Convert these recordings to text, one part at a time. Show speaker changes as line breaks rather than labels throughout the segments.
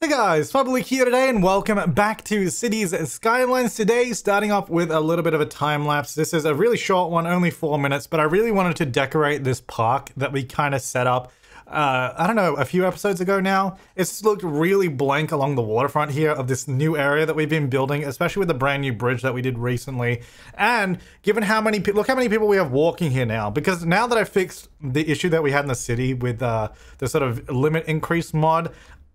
Hey guys, Flabaliki here today and welcome back to Cities Skylines. Today, starting off with a little bit of a time lapse. This is a really short one, only 4 minutes, but I really wanted to decorate this park that we kind of set up, I don't know, a few episodes ago now. It's looked really blank along the waterfront here of this new area that we've been building, especially with the brand new bridge that we did recently. And given how many people, look how many people we have walking here now, because now that I fixed the issue that we had in the city with the sort of limit increase mod.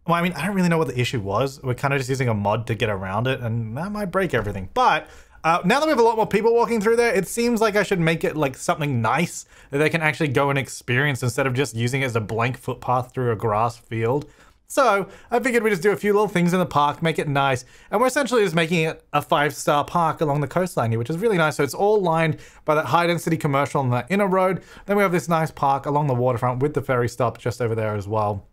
Well, I mean, I don't really know what the issue was. We're kind of just using a mod to get around it, and that might break everything. But now that we have a lot more people walking through there, it seems like I should make it like something nice that they can actually go and experience instead of just using it as a blank footpath through a grass field. So I figured we'd just do a few little things in the park, make it nice. And we're essentially just making it a 5-star park along the coastline here, which is really nice. So it's all lined by that high density commercial on the inner road. Then we have this nice park along the waterfront with the ferry stop just over there as well.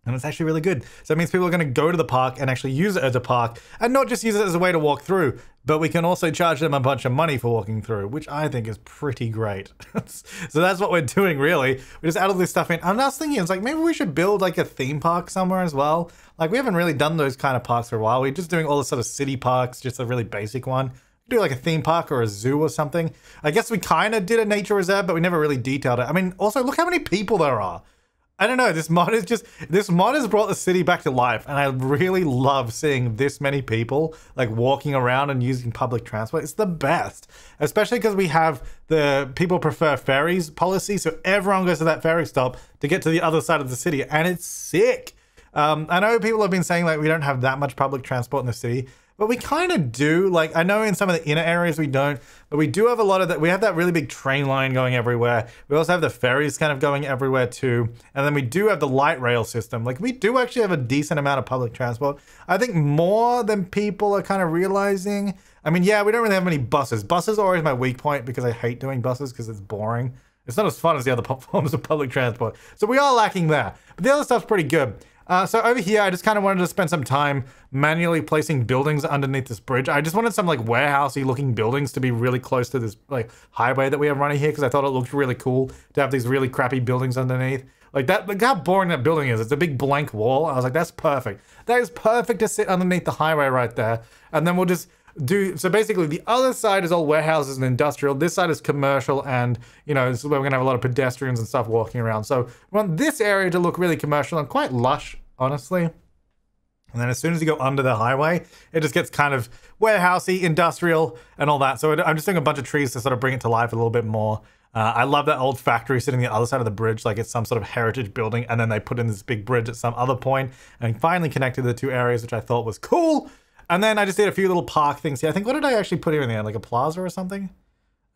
And it's actually really good. So it means people are going to go to the park and actually use it as a park and not just use it as a way to walk through, but we can also charge them a bunch of money for walking through, which I think is pretty great. So that's what we're doing, really. We just add all this stuff in. And I was thinking, it's like, maybe we should build like a theme park somewhere as well. Like we haven't really done those kind of parks for a while. We're just doing all the sort of city parks, just a really basic one. Do like a theme park or a zoo or something. I guess we kind of did a nature reserve, but we never really detailed it. I mean, also look how many people there are. I don't know, this mod has brought the city back to life, and I really love seeing this many people like walking around and using public transport. It's the best, especially because we have the people prefer ferries policy, so everyone goes to that ferry stop to get to the other side of the city, and it's sick. I know people have been saying like we don't have that much public transport in the city, but we kind of do. Like I know in some of the inner areas we don't, but we do have a lot of that. We have that really big train line going everywhere. We also have the ferries kind of going everywhere too. And then we do have the light rail system. Like we do actually have a decent amount of public transport. I think more than people are kind of realizing. I mean, yeah, we don't really have many buses. Buses are always my weak point because I hate doing buses because it's boring. It's not as fun as the other forms of public transport. So we are lacking there. But the other stuff's pretty good. So over here, I just kind of wanted to spend some time manually placing buildings underneath this bridge. I just wanted some like warehousey looking buildings to be really close to this like highway that we have running here because I thought it looked really cool to have these really crappy buildings underneath. Like that, look how boring that building is. It's a big blank wall. I was like, that's perfect. That is perfect to sit underneath the highway right there. And then we'll just do, so basically the other side is all warehouses and industrial. This side is commercial and, you know, this is where we're gonna have a lot of pedestrians and stuff walking around. So we want this area to look really commercial and quite lush, honestly. And then as soon as you go under the highway, it just gets kind of warehousey, industrial, and all that. So I'm just doing a bunch of trees to sort of bring it to life a little bit more. I love that old factory sitting on the other side of the bridge, like it's some sort of heritage building, and then they put in this big bridge at some other point and finally connected the two areas, which I thought was cool. And then I just did a few little park things here. I think, what did I actually put here in there? Like a plaza or something?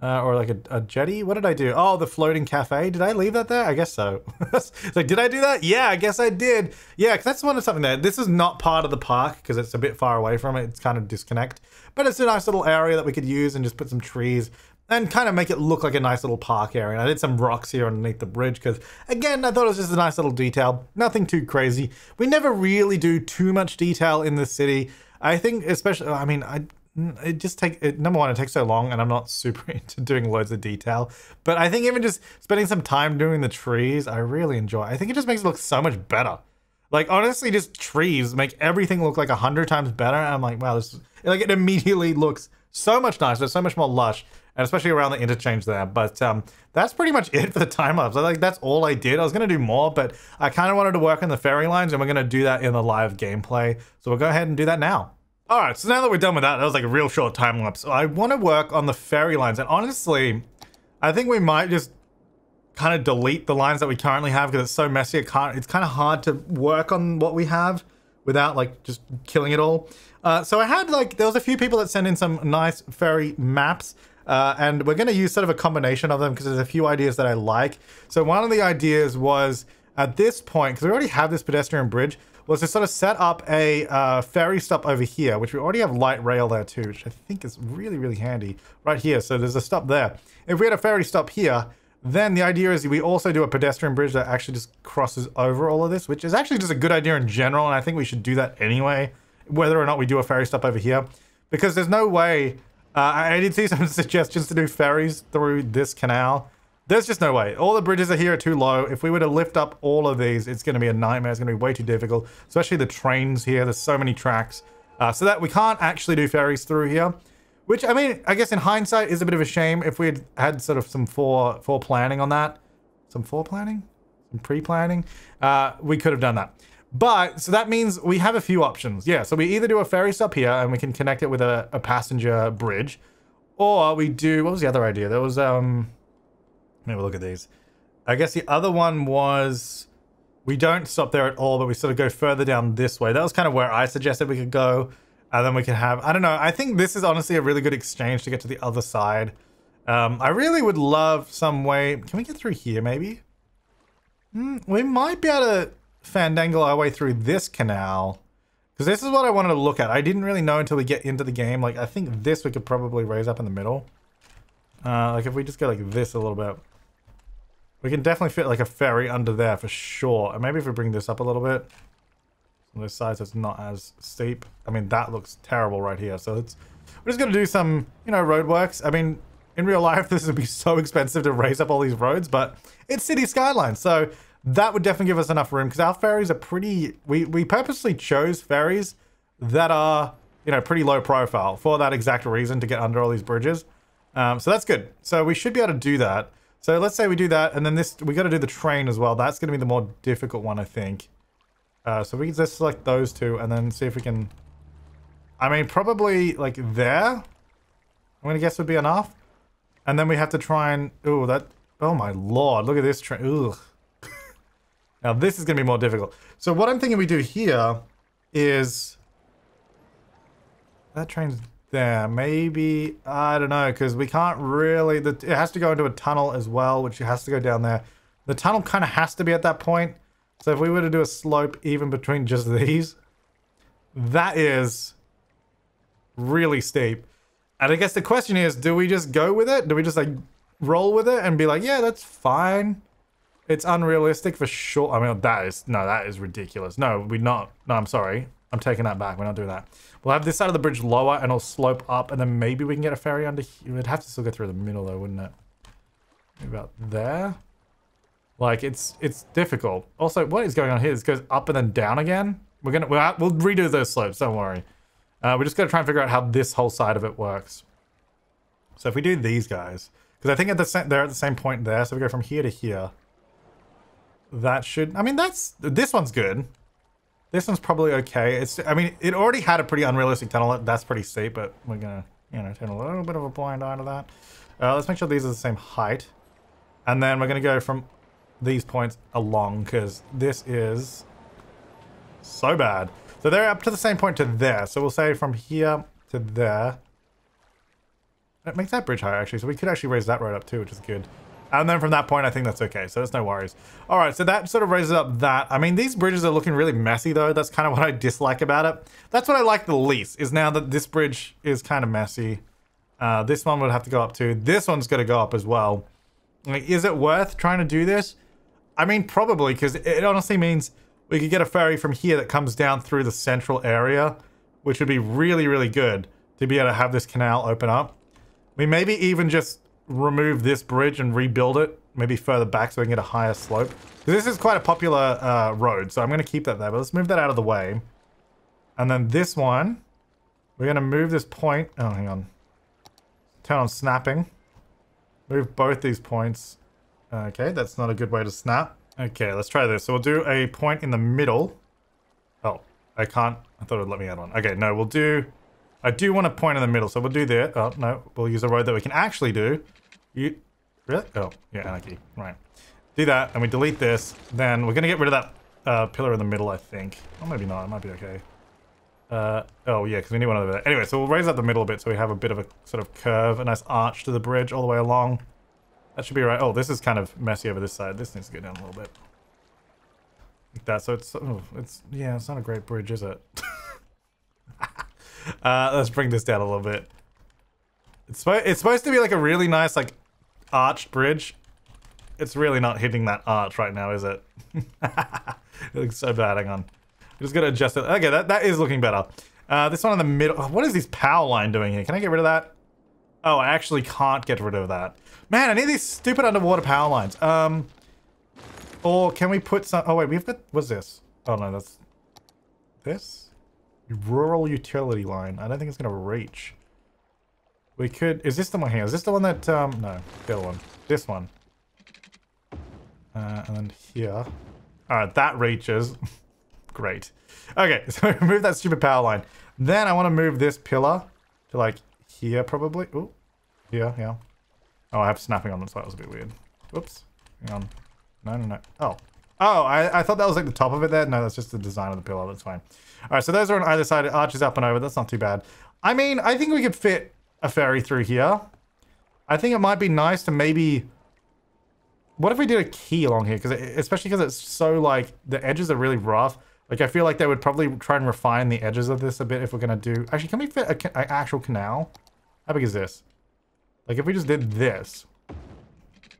Or like a jetty? What did I do? Oh, the floating cafe. Did I leave that there? I guess so. It's like, did I do that? Yeah, I guess I did. Yeah, because that's one of something there. This is not part of the park because it's a bit far away from it. It's kind of disconnect. But it's a nice little area that we could use and just put some trees and kind of make it look like a nice little park area. And I did some rocks here underneath the bridge because, again, I thought it was just a nice little detail. Nothing too crazy. We never really do too much detail in the city. I think especially, I mean, number one, it takes so long and I'm not super into doing loads of detail. But I think even just spending some time doing the trees, I really enjoy. I think it just makes it look so much better. Like, honestly, just trees make everything look like 100 times better. And I'm like, wow, this, like, it immediately looks so much nicer, so much more lush. And especially around the interchange there. But that's pretty much it for the time lapse. Like, that's all I did. I was going to do more, but I kind of wanted to work on the ferry lines, and we're going to do that in the live gameplay. So we'll go ahead and do that now. All right, so now that we're done with that, that was like a real short time lapse. So I want to work on the ferry lines. And honestly, I think we might just kind of delete the lines that we currently have because it's so messy. It's kind of hard to work on what we have without like just killing it all. So I had like, there was a few people that sent in some nice ferry maps. And we're going to use sort of a combination of them because there's a few ideas that I like. So one of the ideas was at this point, because we already have this pedestrian bridge, was to sort of set up a ferry stop over here, which we already have light rail there too, which I think is really, really handy right here. So there's a stop there. If we had a ferry stop here, then the idea is we also do a pedestrian bridge that actually just crosses over all of this, which is actually just a good idea in general. And I think we should do that anyway, whether or not we do a ferry stop over here, because there's no way. I did see some suggestions to do ferries through this canal. There's just no way. All the bridges are here are too low. If we were to lift up all of these, it's going to be a nightmare. It's going to be way too difficult, especially the trains here. There's so many tracks. So that we can't actually do ferries through here, which, I mean, I guess in hindsight is a bit of a shame. If we had sort of some planning on that. Some pre-planning, we could have done that. But, so that means we have a few options. Yeah, so we either do a ferry stop here and we can connect it with a passenger bridge, or we do, what was the other idea? There was, maybe look at these. I guess the other one was we don't stop there at all, but we sort of go further down this way. That was kind of where I suggested we could go. And then we can have, I don't know, I think this is honestly a really good exchange to get to the other side. I really would love some way. Can we get through here maybe? We might be able to fandangle our way through this canal. Because this is what I wanted to look at. I didn't really know until we get into the game. Like, I think this we could probably raise up in the middle. Like if we just go like this a little bit. We can definitely fit like a ferry under there for sure. And maybe if we bring this up a little bit. On this side so it's not as steep. I mean, that looks terrible right here. So we're just going to do some, you know, road works. I mean, in real life, this would be so expensive to raise up all these roads, but it's City Skylines. So that would definitely give us enough room because our ferries are pretty, we purposely chose ferries that are, you know, pretty low profile for that exact reason, to get under all these bridges. So that's good. So we should be able to do that. So let's say we do that, and then we got to do the train as well. That's going to be the more difficult one, I think. So we can just select those two and then see if we can, I mean, probably like there, I'm going to guess would be enough. And then we have to try and, oh my lord, look at this train. Ugh. Now this is going to be more difficult. So what I'm thinking we do here is, that train's there. Maybe, I don't know, because we can't really, it has to go into a tunnel as well, which has to go down there. The tunnel kind of has to be at that point. So if we were to do a slope even between just these, that is really steep. And I guess the question is, do we just go with it? Do we just like roll with it and be like, yeah, that's fine. It's unrealistic for sure. I mean, that is ridiculous. No, I'm sorry. I'm taking that back. We're not doing that. We'll have this side of the bridge lower and it'll slope up and then maybe we can get a ferry under here. We'd have to still go through the middle though, wouldn't it? Maybe about there. Like, it's difficult. Also, what is going on here? This goes up and then down again. We'll redo those slopes, don't worry. We're just going to try and figure out how this whole side of it works. So if we do these guys, because I think they're at the same point there, so we go from here to here. That should, I mean, this one's good. This one's probably okay. I mean, it already had a pretty unrealistic tunnel. That's pretty steep, but we're going to, you know, turn a little bit of a blind eye to that. Let's make sure these are the same height. And then we're going to go from these points along, because this is so bad. So they're up to the same point to there. So we'll say from here to there. It makes that bridge higher, actually. So we could actually raise that road up too, which is good. And then from that point, I think that's okay. So there's no worries. All right, so that sort of raises up that. I mean, these bridges are looking really messy, though. That's kind of what I dislike about it. That's what I like the least, is now that this bridge is kind of messy. This one would have to go up too. This one's got to go up as well. Like, is it worth trying to do this? I mean, probably, because it honestly means we could get a ferry from here that comes down through the central area, which would be really, really good to be able to have this canal open up. We maybe even just remove this bridge and rebuild it, maybe further back so we can get a higher slope. This is quite a popular road, so I'm going to keep that there, but let's move that out of the way. And then this one, we're going to move this point. Oh, hang on. Turn on snapping. Move both these points. Okay, that's not a good way to snap. Okay, let's try this. So we'll do a point in the middle. Oh, I can't. I thought it would let me add one. Okay, no, we'll do... I do want a point in the middle, so we'll do that. Oh, no, we'll use a road that we can actually do. Really? Oh, yeah, anarchy. Right. Do that, and we delete this. Then we're going to get rid of that pillar in the middle, I think. Or maybe not. It might be okay. Oh, yeah, because we need one over there. Anyway, so we'll raise up the middle a bit so we have a bit of a sort of curve, a nice arch to the bridge all the way along. That should be right. Oh, this is kind of messy over this side. This needs to go down a little bit. Like that. So yeah, it's not a great bridge, is it? Let's bring this down a little bit. It's supposed to be like a really nice, like, arched bridge. It's really not hitting that arch right now, is it? It looks so bad. Hang on. I'm just gonna adjust it. Okay, that is looking better. This one in the middle. Oh, what is this power line doing here? Can I get rid of that? Oh, I actually can't get rid of that. Man, I need these stupid underwater power lines. Or can we put some... Oh, wait, we've got... What's this? Oh, no, that's... This? Rural utility line. I don't think it's going to reach. We could... Is this the one here? Is this the one that... No, the other one. This one. And then here. Alright, that reaches. Great. Okay, so move that stupid power line. Then I want to move this pillar to, like, here, probably. Ooh. Here, yeah. Oh, I have snapping on them, so that was a bit weird. Whoops. Hang on. No. Oh. Oh, I thought that was like the top of it there. No, that's just the design of the pillar. That's fine. All right, so those are on either side. It arches up and over. That's not too bad. I mean, I think we could fit a ferry through here. I think it might be nice to maybe... What if we did a key along here? Especially because it's so, like, the edges are really rough. Like, I feel like they would probably try and refine the edges of this a bit if we're going to do... Actually, can we fit an actual canal? How big is this? Like, if we just did this...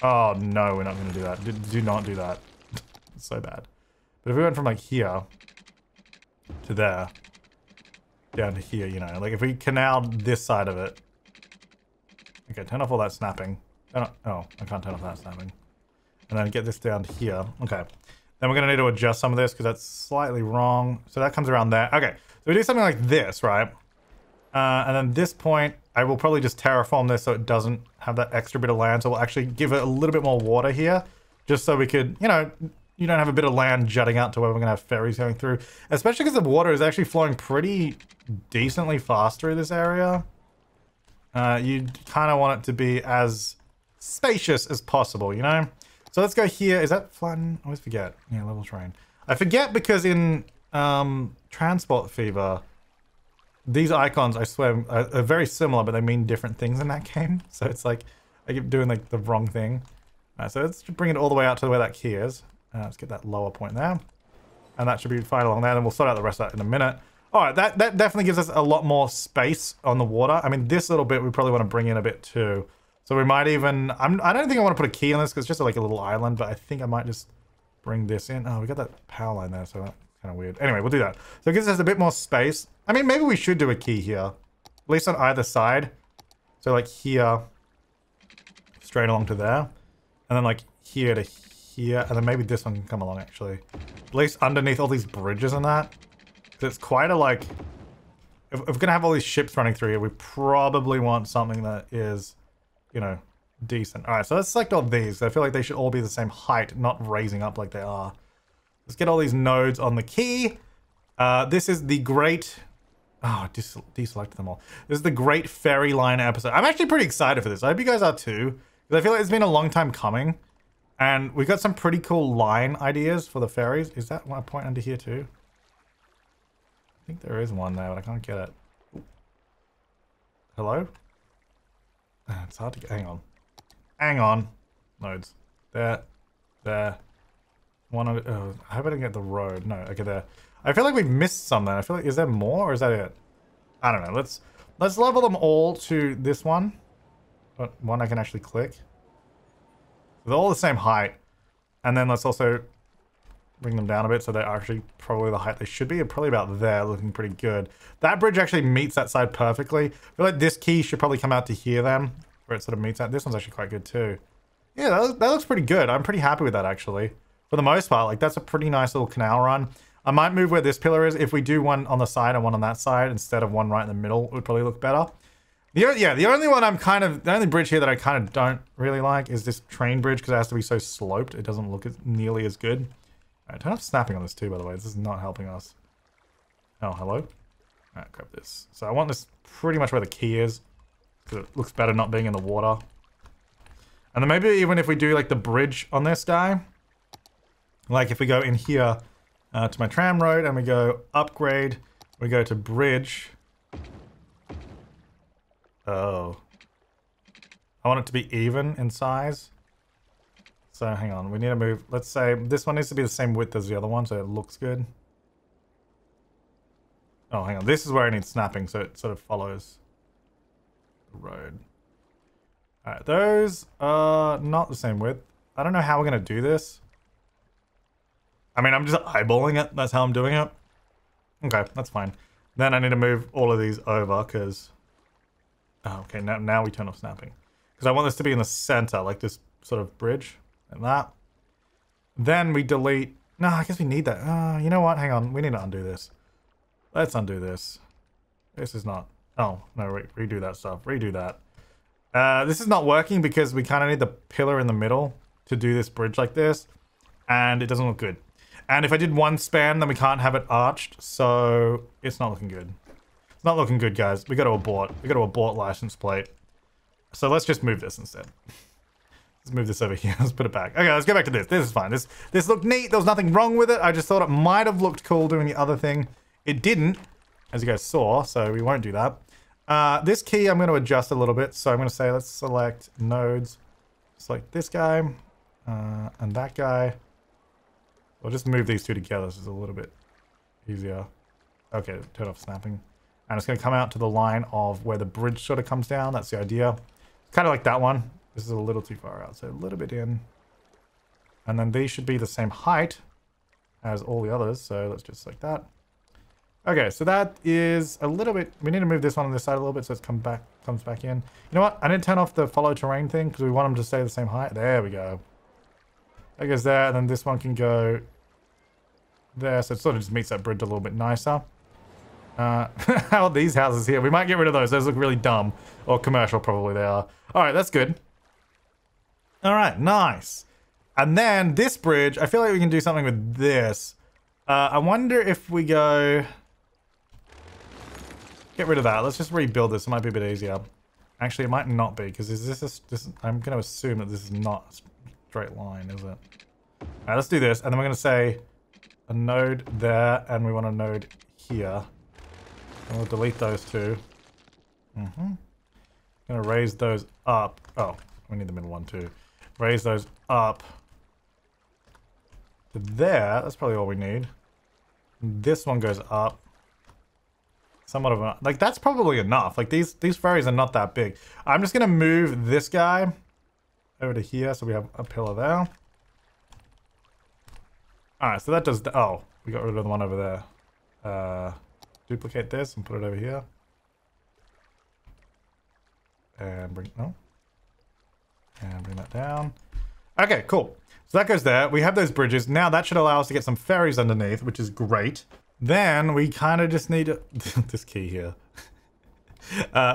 Oh, no, we're not going to do that. Do not do that. It's so bad. But if we went from, like, here to there, down to here, you know, like, if we canaled this side of it. Okay, turn off all that snapping. Oh, I can't turn off that snapping. And then get this down to here. Okay. Then we're going to need to adjust some of this because that's slightly wrong. So that comes around there. Okay. So we do something like this, right? And then this point, I will probably just terraform this so it doesn't have that extra bit of land. So we'll actually give it a little bit more water here. Just so we could, you know, you don't have a bit of land jutting out to where we're going to have ferries going through. Especially because the water is actually flowing pretty decently fast through this area. You kind of want it to be as spacious as possible, you know? So let's go here. Is that flatten? I always forget. Yeah, level terrain. I forget because in Transport Fever, these icons, I swear, are very similar, but they mean different things in that game. So it's like, I keep doing like the wrong thing. So let's bring it all the way out to where that key is. Let's get that lower point there. And that should be fine along there. And we'll sort out the rest of that in a minute. All right, that definitely gives us a lot more space on the water. I mean, this little bit, we probably want to bring in a bit too. So we might even, I don't think I want to put a key on this because it's just like a little island, but I think I might just bring this in. Oh, we got that power line there, so that's kind of weird. Anyway, we'll do that. So it gives us a bit more space. I mean, maybe we should do a key here, at least on either side. So like here, straight along to there, and then like here to here, and then maybe this one can come along actually. At least underneath all these bridges and that. It's quite a like, if we're gonna have all these ships running through here, we probably want something that is, you know, decent. All right, so let's select all these. I feel like they should all be the same height, not raising up like they are. Let's get all these nodes on the key. This is the great... Oh, deselected them all. This is the great ferry line episode. I'm actually pretty excited for this. I hope you guys are too. Because I feel like it's been a long time coming. And we've got some pretty cool line ideas for the ferries. Is that one point under here too? I think there is one there, but I can't get it. Ooh. Hello? It's hard to get... Hang on. Hang on. Nodes. There. There. One of... Oh, I hope I didn't get the road. No, okay, there. I feel like we've missed something. I feel like... Is there more or is that it? I don't know. Let's level them all to this one. But one I can actually click. They're all the same height. And then let's also bring them down a bit so they're actually probably the height they should be. Probably about there, looking pretty good. That bridge actually meets that side perfectly. I feel like this key should probably come out to here then, where it sort of meets that. This one's actually quite good too. Yeah, that looks pretty good. I'm pretty happy with that actually. For the most part, like that's a pretty nice little canal run. I might move where this pillar is. If we do one on the side and one on that side instead of one right in the middle, it would probably look better. Yeah, the only one the only bridge here that I kind of don't really like is this train bridge because it has to be so sloped. It doesn't look nearly as good. All right, turn off snapping on this too, by the way. This is not helping us. Oh, hello? All right, grab this. So I want this pretty much where the key is because it looks better not being in the water. And then maybe even if we do like the bridge on this guy, like if we go in here to my tram road and we go upgrade, we go to bridge. Oh. I want it to be even in size. So hang on, we need to move. Let's say this one needs to be the same width as the other one so it looks good. Oh, hang on. This is where I need snapping so it sort of follows the road. Alright, those are not the same width. I don't know how we're going to do this. I mean, I'm just eyeballing it. That's how I'm doing it. Okay, that's fine. Then I need to move all of these over because Oh, okay, now we turn off snapping. Because I want this to be in the center, like this sort of bridge. And that. Then we delete... No, I guess we need that. You know what? Hang on. We need to undo this. Let's undo this. This is not... Oh, no, wait. Redo that stuff. Redo that. This is not working because we kind of need the pillar in the middle to do this bridge like this. And it doesn't look good. And if I did one span, then we can't have it arched. So it's not looking good. It's not looking good, guys. We got to abort. We got to abort license plate. So let's just move this instead. Let's move this over here. Let's put it back. Okay, let's go back to this. This is fine. This looked neat. There was nothing wrong with it. I just thought it might have looked cool doing the other thing. It didn't, as you guys saw, so we won't do that. This key I'm going to adjust a little bit. So I'm going to say let's select nodes. Select this guy and that guy. We'll just move these two together so it's a little bit easier. Okay, turn off snapping. And it's going to come out to the line of where the bridge sort of comes down. That's the idea. Kind of like that one. This is a little too far out, so a little bit in. And then these should be the same height as all the others, so let's just like that. Okay, so that is a little bit... We need to move this one on this side a little bit so it comes back in. You know what? I didn't turn off the follow terrain thing because we want them to stay the same height. There we go. That goes there, and then this one can go there, so it sort of just makes that bridge a little bit nicer. How are these houses here? We might get rid of those. Those look really dumb. Or commercial, probably they are. Alright, that's good. Alright, nice. And then this bridge, I feel like we can do something with this. I wonder if we go... Get rid of that. Let's just rebuild this. It might be a bit easier. Actually, it might not be, because is this... I'm going to assume that this is not a straight line, is it? Alright, let's do this. And then we're going to say a node there, and we want a node here. And we'll delete those two. Gonna raise those up. Oh, we need the middle one too. Raise those up to there. That's probably all we need. This one goes up. Somewhat of a... Like, that's probably enough. Like, these ferries are not that big. I'm just gonna move this guy over to here so we have a pillar there. Alright, so that does... Oh, we got rid of the one over there. Duplicate this and put it over here. And bring... No. And bring that down. Okay, cool. So that goes there. We have those bridges. Now that should allow us to get some ferries underneath, which is great. Then we kind of just need this key here.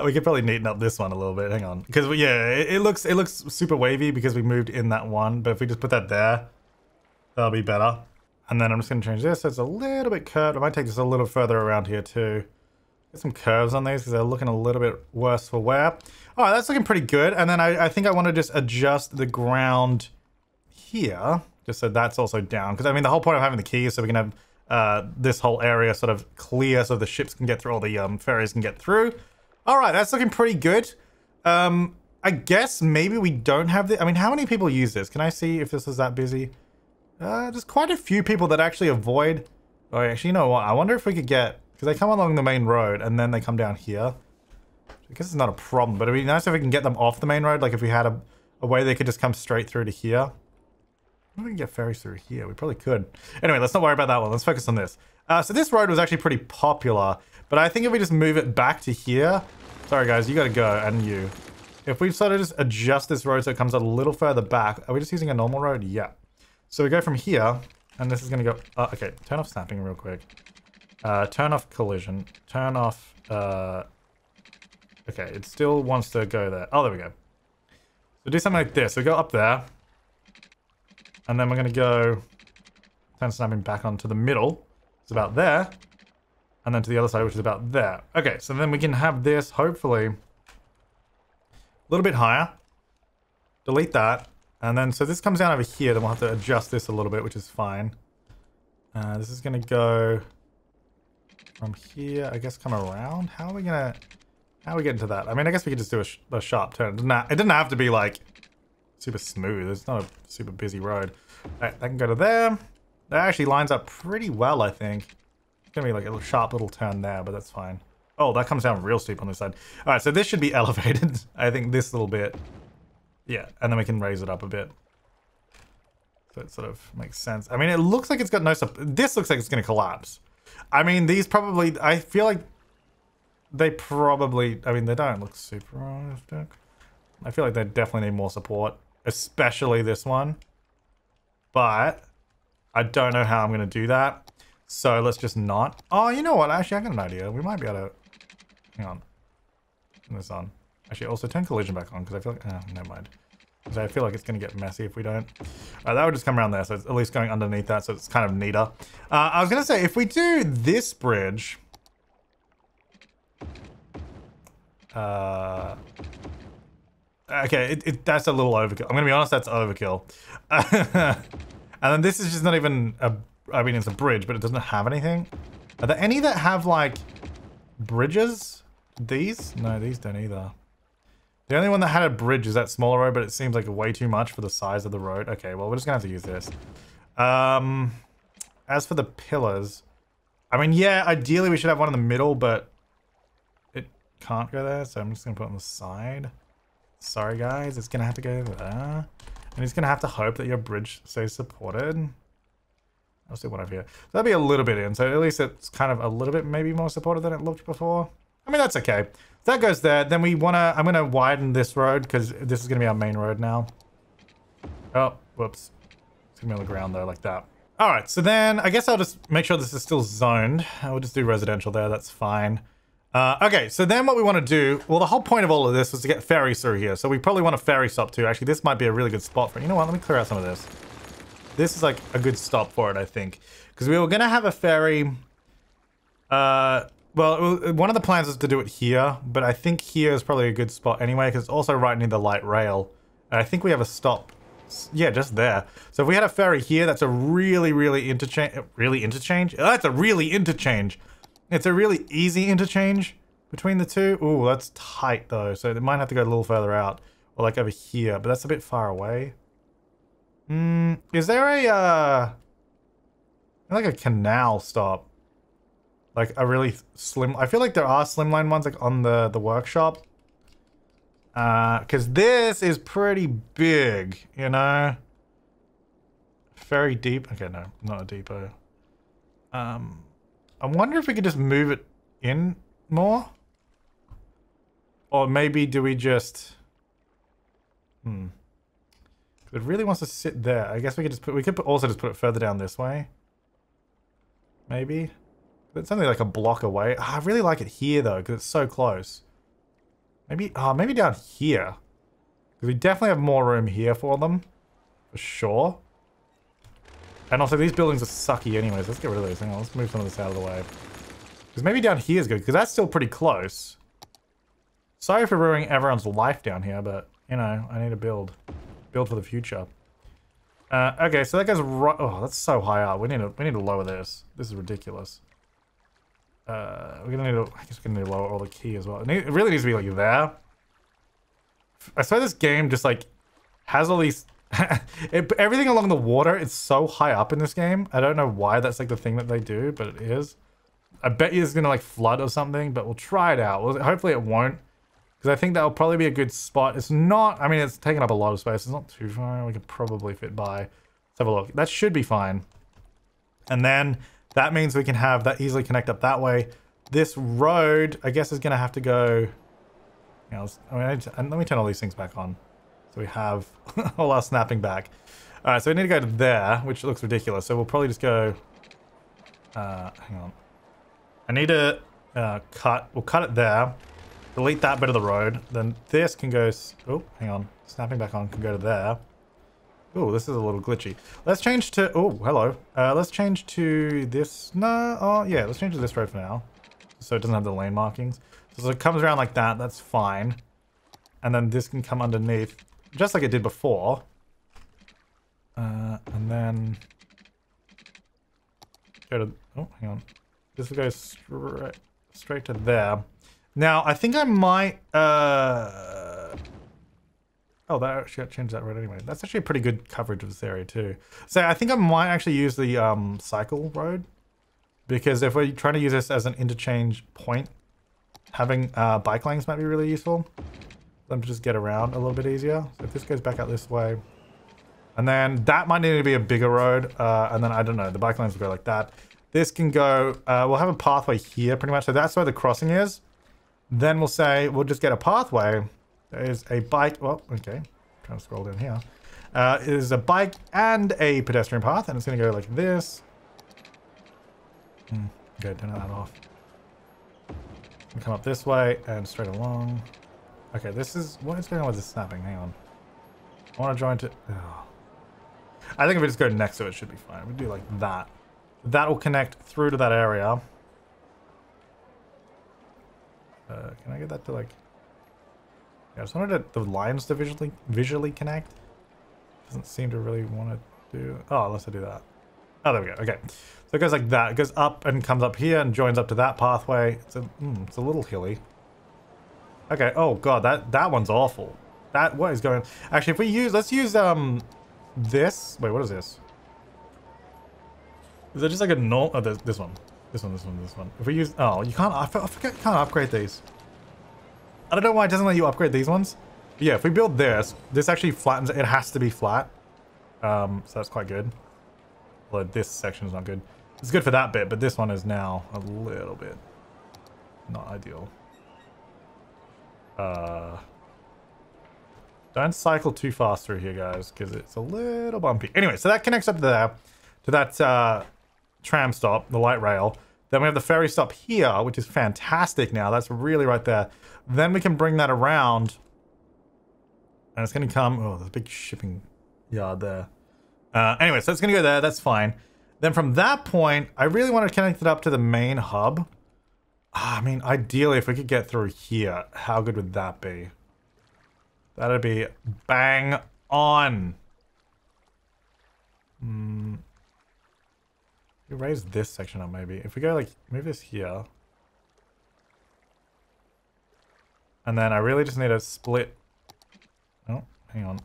We could probably neaten up this one a little bit. Hang on. Because, yeah, it looks super wavy because we moved in that one. But if we just put that there, that'll be better. And then I'm just going to change this so it's a little bit curved. I might take this a little further around here too. Get some curves on these because they're looking a little bit worse for wear. All right, that's looking pretty good. And then I think I want to just adjust the ground here, just so that's also down. Because I mean, the whole point of having the key is so we can have this whole area sort of clear so the ships can get through, all the ferries can get through. All right, that's looking pretty good. I guess maybe we don't have the... I mean, how many people use this? Can I see if this is that busy? There's quite a few people that actually avoid... Oh, actually, you know what? I wonder if we could get... Because they come along the main road and then they come down here. I guess it's not a problem, but it'd be nice if we can get them off the main road. Like if we had a way they could just come straight through to here. Maybe we can get ferries through here. We probably could. Anyway, let's not worry about that one. Let's focus on this. So this road was actually pretty popular, but I think if we just move it back to here... Sorry guys, you gotta go, and you. If we sort of just adjust this road so it comes a little further back... Are we just using a normal road? Yeah. So we go from here, and this is gonna go... okay, turn off snapping real quick. Turn off collision. Turn off... okay, it still wants to go there. Oh, there we go. So do something like this. So go up there. And then we're going to go... Turn snapping back onto the middle. It's about there. And then to the other side, which is about there. Okay, so then we can have this, hopefully... A little bit higher. Delete that. And then, so this comes down over here. Then we'll have to adjust this a little bit, which is fine. This is going to go... From here, I guess come around. How are we gonna get into that? I mean, I guess we could just do a sharp turn. It didn't have to be like super smooth. It's not a super busy road. Right, that can go to there. That actually lines up pretty well, I think. It's gonna be like a sharp little turn there, but that's fine. Oh, that comes down real steep on this side. All right, so this should be elevated. I think this little bit. Yeah, and then we can raise it up a bit. So it sort of makes sense. I mean, it looks like it's got no... This looks like it's gonna collapse. I mean, these probably... I feel like they probably, I mean, they don't look super realistic. I feel like they definitely need more support, especially this one. But I don't know how I'm going to do that. So let's just not. Oh, you know what? Actually, I got an idea. We might be able to... Hang on. Turn this on. Actually, also turn collision back on because I feel like... Oh, never mind. Because I feel like it's going to get messy if we don't. That would just come around there. So it's at least going underneath that. So it's kind of neater. I was going to say, if we do this bridge... Okay, that's a little overkill. I'm going to be honest, that's overkill. And then this is just not even a... I mean, it's a bridge, but it doesn't have anything. Are there any that have, like, bridges? These? No, these don't either. The only one that had a bridge is that smaller road, but it seems like way too much for the size of the road. Okay, well, we're just going to have to use this. As for the pillars... I mean, yeah, ideally we should have one in the middle, but... it can't go there, so I'm just going to put it on the side. Sorry, guys. It's going to have to go there. And he's going to have to hope that your bridge stays supported. I'll see one over here. So that'll be a little bit in. So at least it's kind of a little bit maybe more supported than it looked before. I mean, that's okay. So that goes there. Then we want to... I'm going to widen this road because this is going to be our main road now. Oh, whoops. It's going to be on the ground though, like that. All right. So then I guess I'll just make sure this is still zoned. We'll just do residential there. That's fine. Okay, so then what we want to do, well, the whole point of all of this was to get ferries through here. So we probably want a ferry stop too. Actually, this might be a really good spot for it. You know what? Let me clear out some of this. This is like a good stop for it, I think. Because we were going to have a ferry. Well, one of the plans is to do it here. But I think here is probably a good spot anyway. Because it's also right near the light rail. And I think we have a stop. Yeah, just there. So if we had a ferry here, that's a really interchange. Really interchange? Oh, that's a really interchange. It's a really easy interchange between the two. Ooh, that's tight though. So they might have to go a little further out. Or like over here. But that's a bit far away. Is there a, like a canal stop? Like a really slim... I feel like there are slimline ones like on the workshop. Because this is pretty big, you know? Very deep. Okay, no, not a depot. I wonder if we could just move it in more? Or maybe do we just... It really wants to sit there. I guess we could just put... We could also just put it further down this way. Maybe. It's only like a block away. I really like it here though, because it's so close. Maybe... maybe down here. Because we definitely have more room here for them. For sure. And also these buildings are sucky anyways. Let's get rid of these. Hang on, let's move some of this out of the way. Because maybe down here is good, because that's still pretty close. Sorry for ruining everyone's life down here, but, you know, I need to build. Build for the future. Okay, so that goes right... Oh, that's so high up. We need to lower this. This is ridiculous. We're gonna need to... I guess we're gonna need to lower all the key as well. It really needs to be like there. I swear this game just like has all these... everything along the water is so high up in this game. I don't know why that's like the thing that they do, but it is. I bet you it's gonna like flood or something, but we'll try it out. Hopefully it won't. Because I think that'll probably be a good spot. It's not... I mean, it's taking up a lot of space. It's not too far. We could probably fit by. Let's have a look. That should be fine. And then that means we can have that easily connect up that way. This road, I guess, is going to have to go... You know, let me turn all these things back on. So we have all our snapping back. All right, so we need to go to there, which looks ridiculous. So we'll probably just go... hang on. I need to cut... We'll cut it there. Delete that bit of the road. Then this can go... Oh, hang on. Snapping back on can go to there. Oh, this is a little glitchy. Let's change to... Oh, hello. Let's change to this... No, oh, yeah. Let's change to this road for now. So it doesn't have the lane markings. So it comes around like that. That's fine. And then this can come underneath. Just like it did before. And then... Go to... Oh, hang on. This will go straight to there. Now, I think I might... Oh, that actually changed that road anyway. That's actually a pretty good coverage of this area too. So I think I might actually use the cycle road. Because if we're trying to use this as an interchange point, having bike lanes might be really useful. Let me just get around a little bit easier. So if this goes back out this way. And then that might need to be a bigger road. And then, I don't know, the bike lanes will go like that. This can go... we'll have a pathway here pretty much. So that's where the crossing is. Then we'll say, we'll just get a pathway. There is a bike. Well, okay. Trying to scroll down here. Is a bike and a pedestrian path, and it's going to go like this. Okay, turn that off. Come up this way and straight along. Okay, this is... What is going on with this snapping? Hang on. I want to join to... Oh. I think if we just go next to it, it should be fine. We do like that. That will connect through to that area. Can I get that to like... Yeah, I just wanted the lines to visually connect. Doesn't seem to really want to do... Oh, unless I do that. Oh, there we go. Okay. So it goes like that. It goes up and comes up here and joins up to that pathway. It's a little hilly. Okay. Oh, God. That one's awful. What is going... Actually, if we use... Let's use, this. Wait, what is this? Is it just like a normal... Oh, this one. This one. If we use... Oh, you can't... I forget you can't upgrade these. I don't know why it doesn't let you upgrade these ones. But yeah, if we build this actually flattens... It has to be flat. So that's quite good. Although this section is not good. It's good for that bit, but this one is now a little bit not ideal. Don't cycle too fast through here, guys, because it's a little bumpy. Anyway, so that connects up there to that tram stop, the light rail. Then we have the ferry stop here, which is fantastic now. That's really right there. Then we can bring that around. And it's going to come... Oh, there's a big shipping yard there. Anyway, so it's going to go there. That's fine. Then from that point, I really want to connect it up to the main hub. I mean, ideally, if we could get through here, how good would that be? That'd be bang on. You raise this section up, maybe. If we go, like, move this here. And then I really just need to split... Oh, hang on.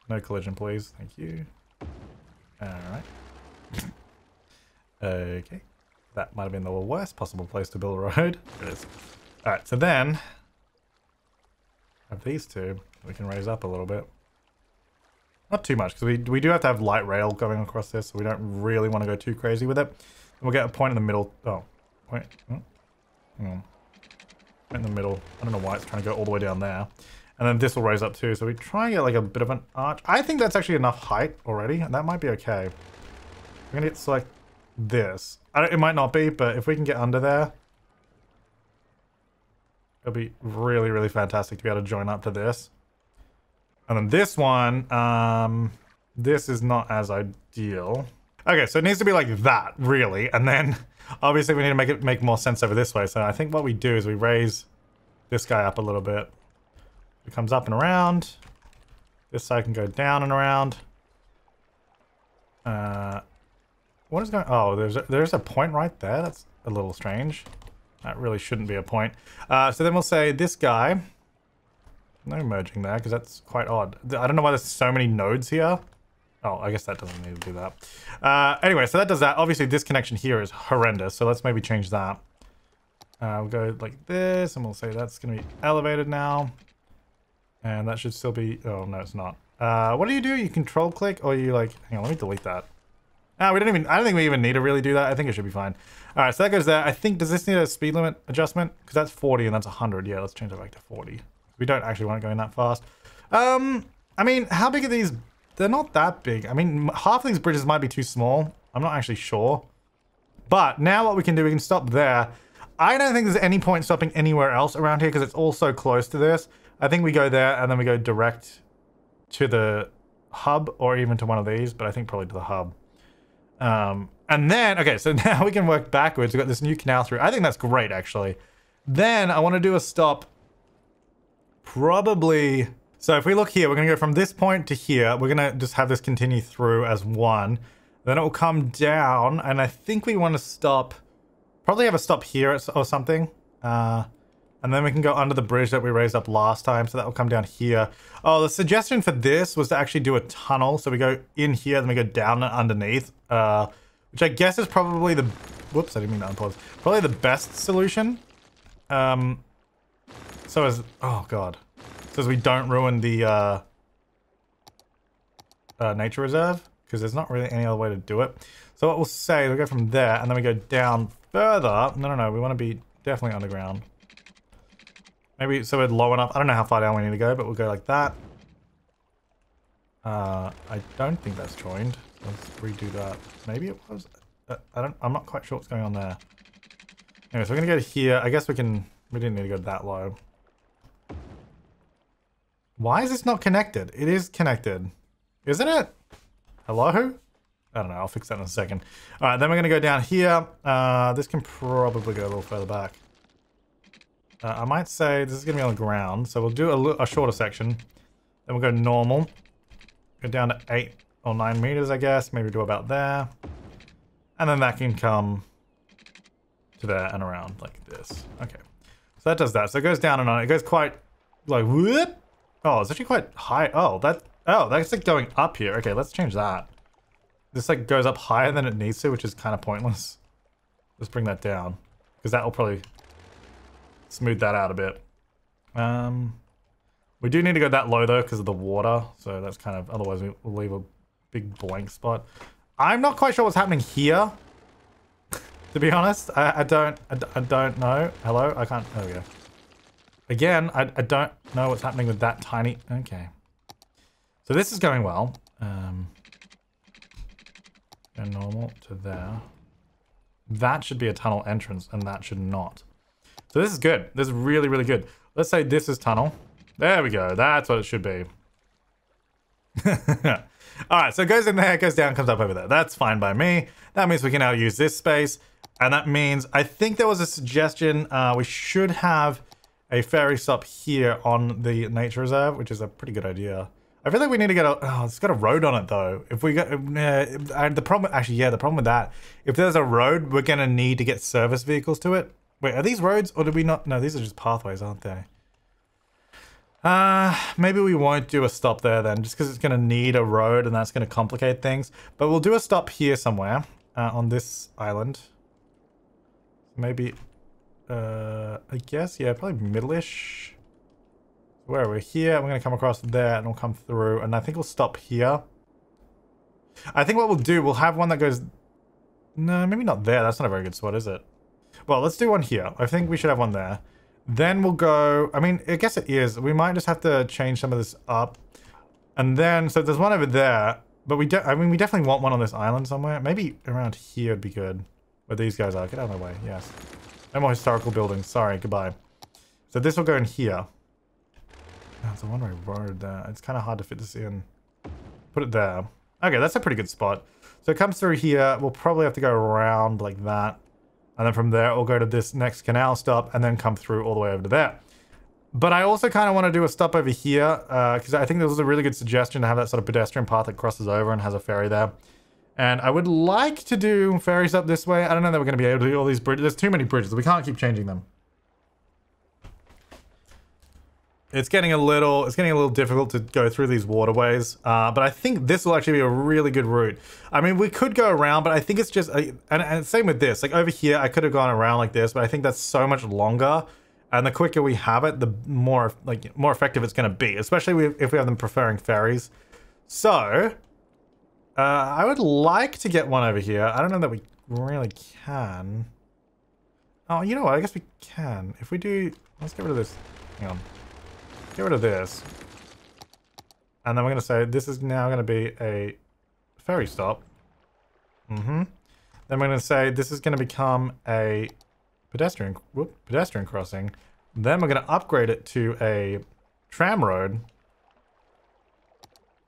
No collision, please. Thank you. Alright. Okay. That might have been the worst possible place to build a road. It is. Alright, so then... Have these two. We can raise up a little bit. Not too much, because we do have to have light rail going across this, so we don't really want to go too crazy with it. And we'll get a point in the middle. Oh. Point. Oh. Hang on. Point in the middle. I don't know why it's trying to go all the way down there. And then this will raise up too, so we try and get like a bit of an arch. I think that's actually enough height already, and that might be okay. We're gonna get select this. It might not be, but if we can get under there, it'll be really, really fantastic to be able to join up to this. And then this one, this is not as ideal. Okay, so it needs to be like that, really. And then, obviously, we need to make more sense over this way. So I think what we do is we raise this guy up a little bit. It comes up and around. This side can go down and around. What is going... Oh, there's a point right there. That's a little strange. That really shouldn't be a point. So then we'll say this guy... No merging there, because that's quite odd. I don't know why there's so many nodes here. Oh, I guess that doesn't need to do that. Anyway, so that does that. Obviously, this connection here is horrendous, so let's maybe change that. We'll go like this, and we'll say that's going to be elevated now. And that should still be... Oh, no, it's not. What do? You control click, or you like... Hang on, let me delete that. We don't even... I don't think we even need to really do that. I think it should be fine. All right, so that goes there. I think... Does this need a speed limit adjustment? Because that's 40 and that's 100. Yeah, let's change it back to 40. We don't actually want it going that fast. I mean, how big are these? They're not that big. I mean, half of these bridges might be too small. I'm not actually sure. But now what we can do, we can stop there. I don't think there's any point stopping anywhere else around here because it's all so close to this. I think we go there and then we go direct to the hub or even to one of these, but I think probably to the hub. And then, okay, so now we can work backwards. We've got this new canal through. I think that's great, actually. Then I want to do a stop. Probably... So if we look here, we're going to go from this point to here. We're going to just have this continue through as one. Then it will come down, and I think we want to stop... Probably have a stop here or something. And then we can go under the bridge that we raised up last time, so that will come down here. Oh, the suggestion for this was to actually do a tunnel. So we go in here, then we go down and underneath. Which I guess is probably the... Whoops, I didn't mean to unpause. Probably the best solution. So as... Oh, God. So as we don't ruin the nature reserve, because there's not really any other way to do it. So what we'll say, we'll go from there, and then we go down further. No, we want to be definitely underground. Maybe so we're low enough. I don't know how far down we need to go, but we'll go like that. I don't think that's joined. Let's redo that. Maybe it was. I'm not quite sure what's going on there. Anyway, so we're gonna go here. I guess we can. We didn't need to go that low. Why is this not connected? It is connected, isn't it? Hello? I don't know. I'll fix that in a second. All right, then we're gonna go down here. This can probably go a little further back. I might say this is gonna be on the ground, so we'll do a shorter section. Then we'll go normal. Go down to 8 or 9 meters, I guess. Maybe do about there. And then that can come to there and around like this. Okay. So that does that. So it goes down and on. It goes quite like whoop. Oh, it's actually quite high. Oh, that's like going up here. Okay, let's change that. This like goes up higher than it needs to, which is kind of pointless. Let's bring that down. Because that will probably smooth that out a bit. We do need to go that low though because of the water. So that's kind of, otherwise we'll leave a big blank spot. I'm not quite sure what's happening here. To be honest, I don't know. Hello? I can't, there we go. Again, I don't know what's happening with that tiny, okay. So this is going well. Go normal to there. That should be a tunnel entrance and that should not. So this is good. This is really, really good. Let's say this is tunnel. There we go. That's what it should be. All right, so it goes in there, it goes down, comes up over there. That's fine by me. That means we can now use this space. And that means, I think there was a suggestion, we should have a ferry stop here on the nature reserve, which is a pretty good idea. I feel like we need to get a, oh, it's got a road on it though. If we got, the problem, actually, yeah, the problem with that, if there's a road, we're gonna need to get service vehicles to it. Wait, are these roads or do we not? No, these are just pathways, aren't they? Maybe we won't do a stop there then, just because it's going to need a road and that's going to complicate things. But we'll do a stop here somewhere, on this island. Maybe, I guess, yeah, probably middle-ish. Where are we? Here, we're going to come across there and we'll come through. And I think we'll stop here. I think what we'll do, we'll have one that goes... No, maybe not there. That's not a very good spot, is it? Well, let's do one here. I think we should have one there. Then we'll go, I mean, I guess it is. We might just have to change some of this up. And then, so there's one over there, but we definitely want one on this island somewhere. Maybe around here would be good. Where these guys are. Get out of my way, yes. No more historical buildings. Sorry, goodbye. So this will go in here. Oh, it's a one-way road there. It's kind of hard to fit this in. Put it there. Okay, that's a pretty good spot. So it comes through here. We'll probably have to go around like that. And then from there, we'll go to this next canal stop and then come through all the way over to there. But I also kind of want to do a stop over here because I think this was a really good suggestion to have that sort of pedestrian path that crosses over and has a ferry there. And I would like to do ferries up this way. I don't know that we're going to be able to do all these bridges. There's too many bridges. We can't keep changing them. It's getting a little difficult to go through these waterways, but I think this will actually be a really good route. I mean, we could go around, but I think it's just, and same with this, like over here, I could have gone around like this, but I think that's so much longer, and the quicker we have it, the more effective it's going to be, especially if we have them preferring ferries. So, I would like to get one over here. I don't know that we really can. Oh, you know what? I guess we can. If we do, let's get rid of this. Hang on. Get rid of this. And then we're going to say this is now going to be a ferry stop. Then we're going to say this is going to become a pedestrian crossing. Then we're going to upgrade it to a tram road.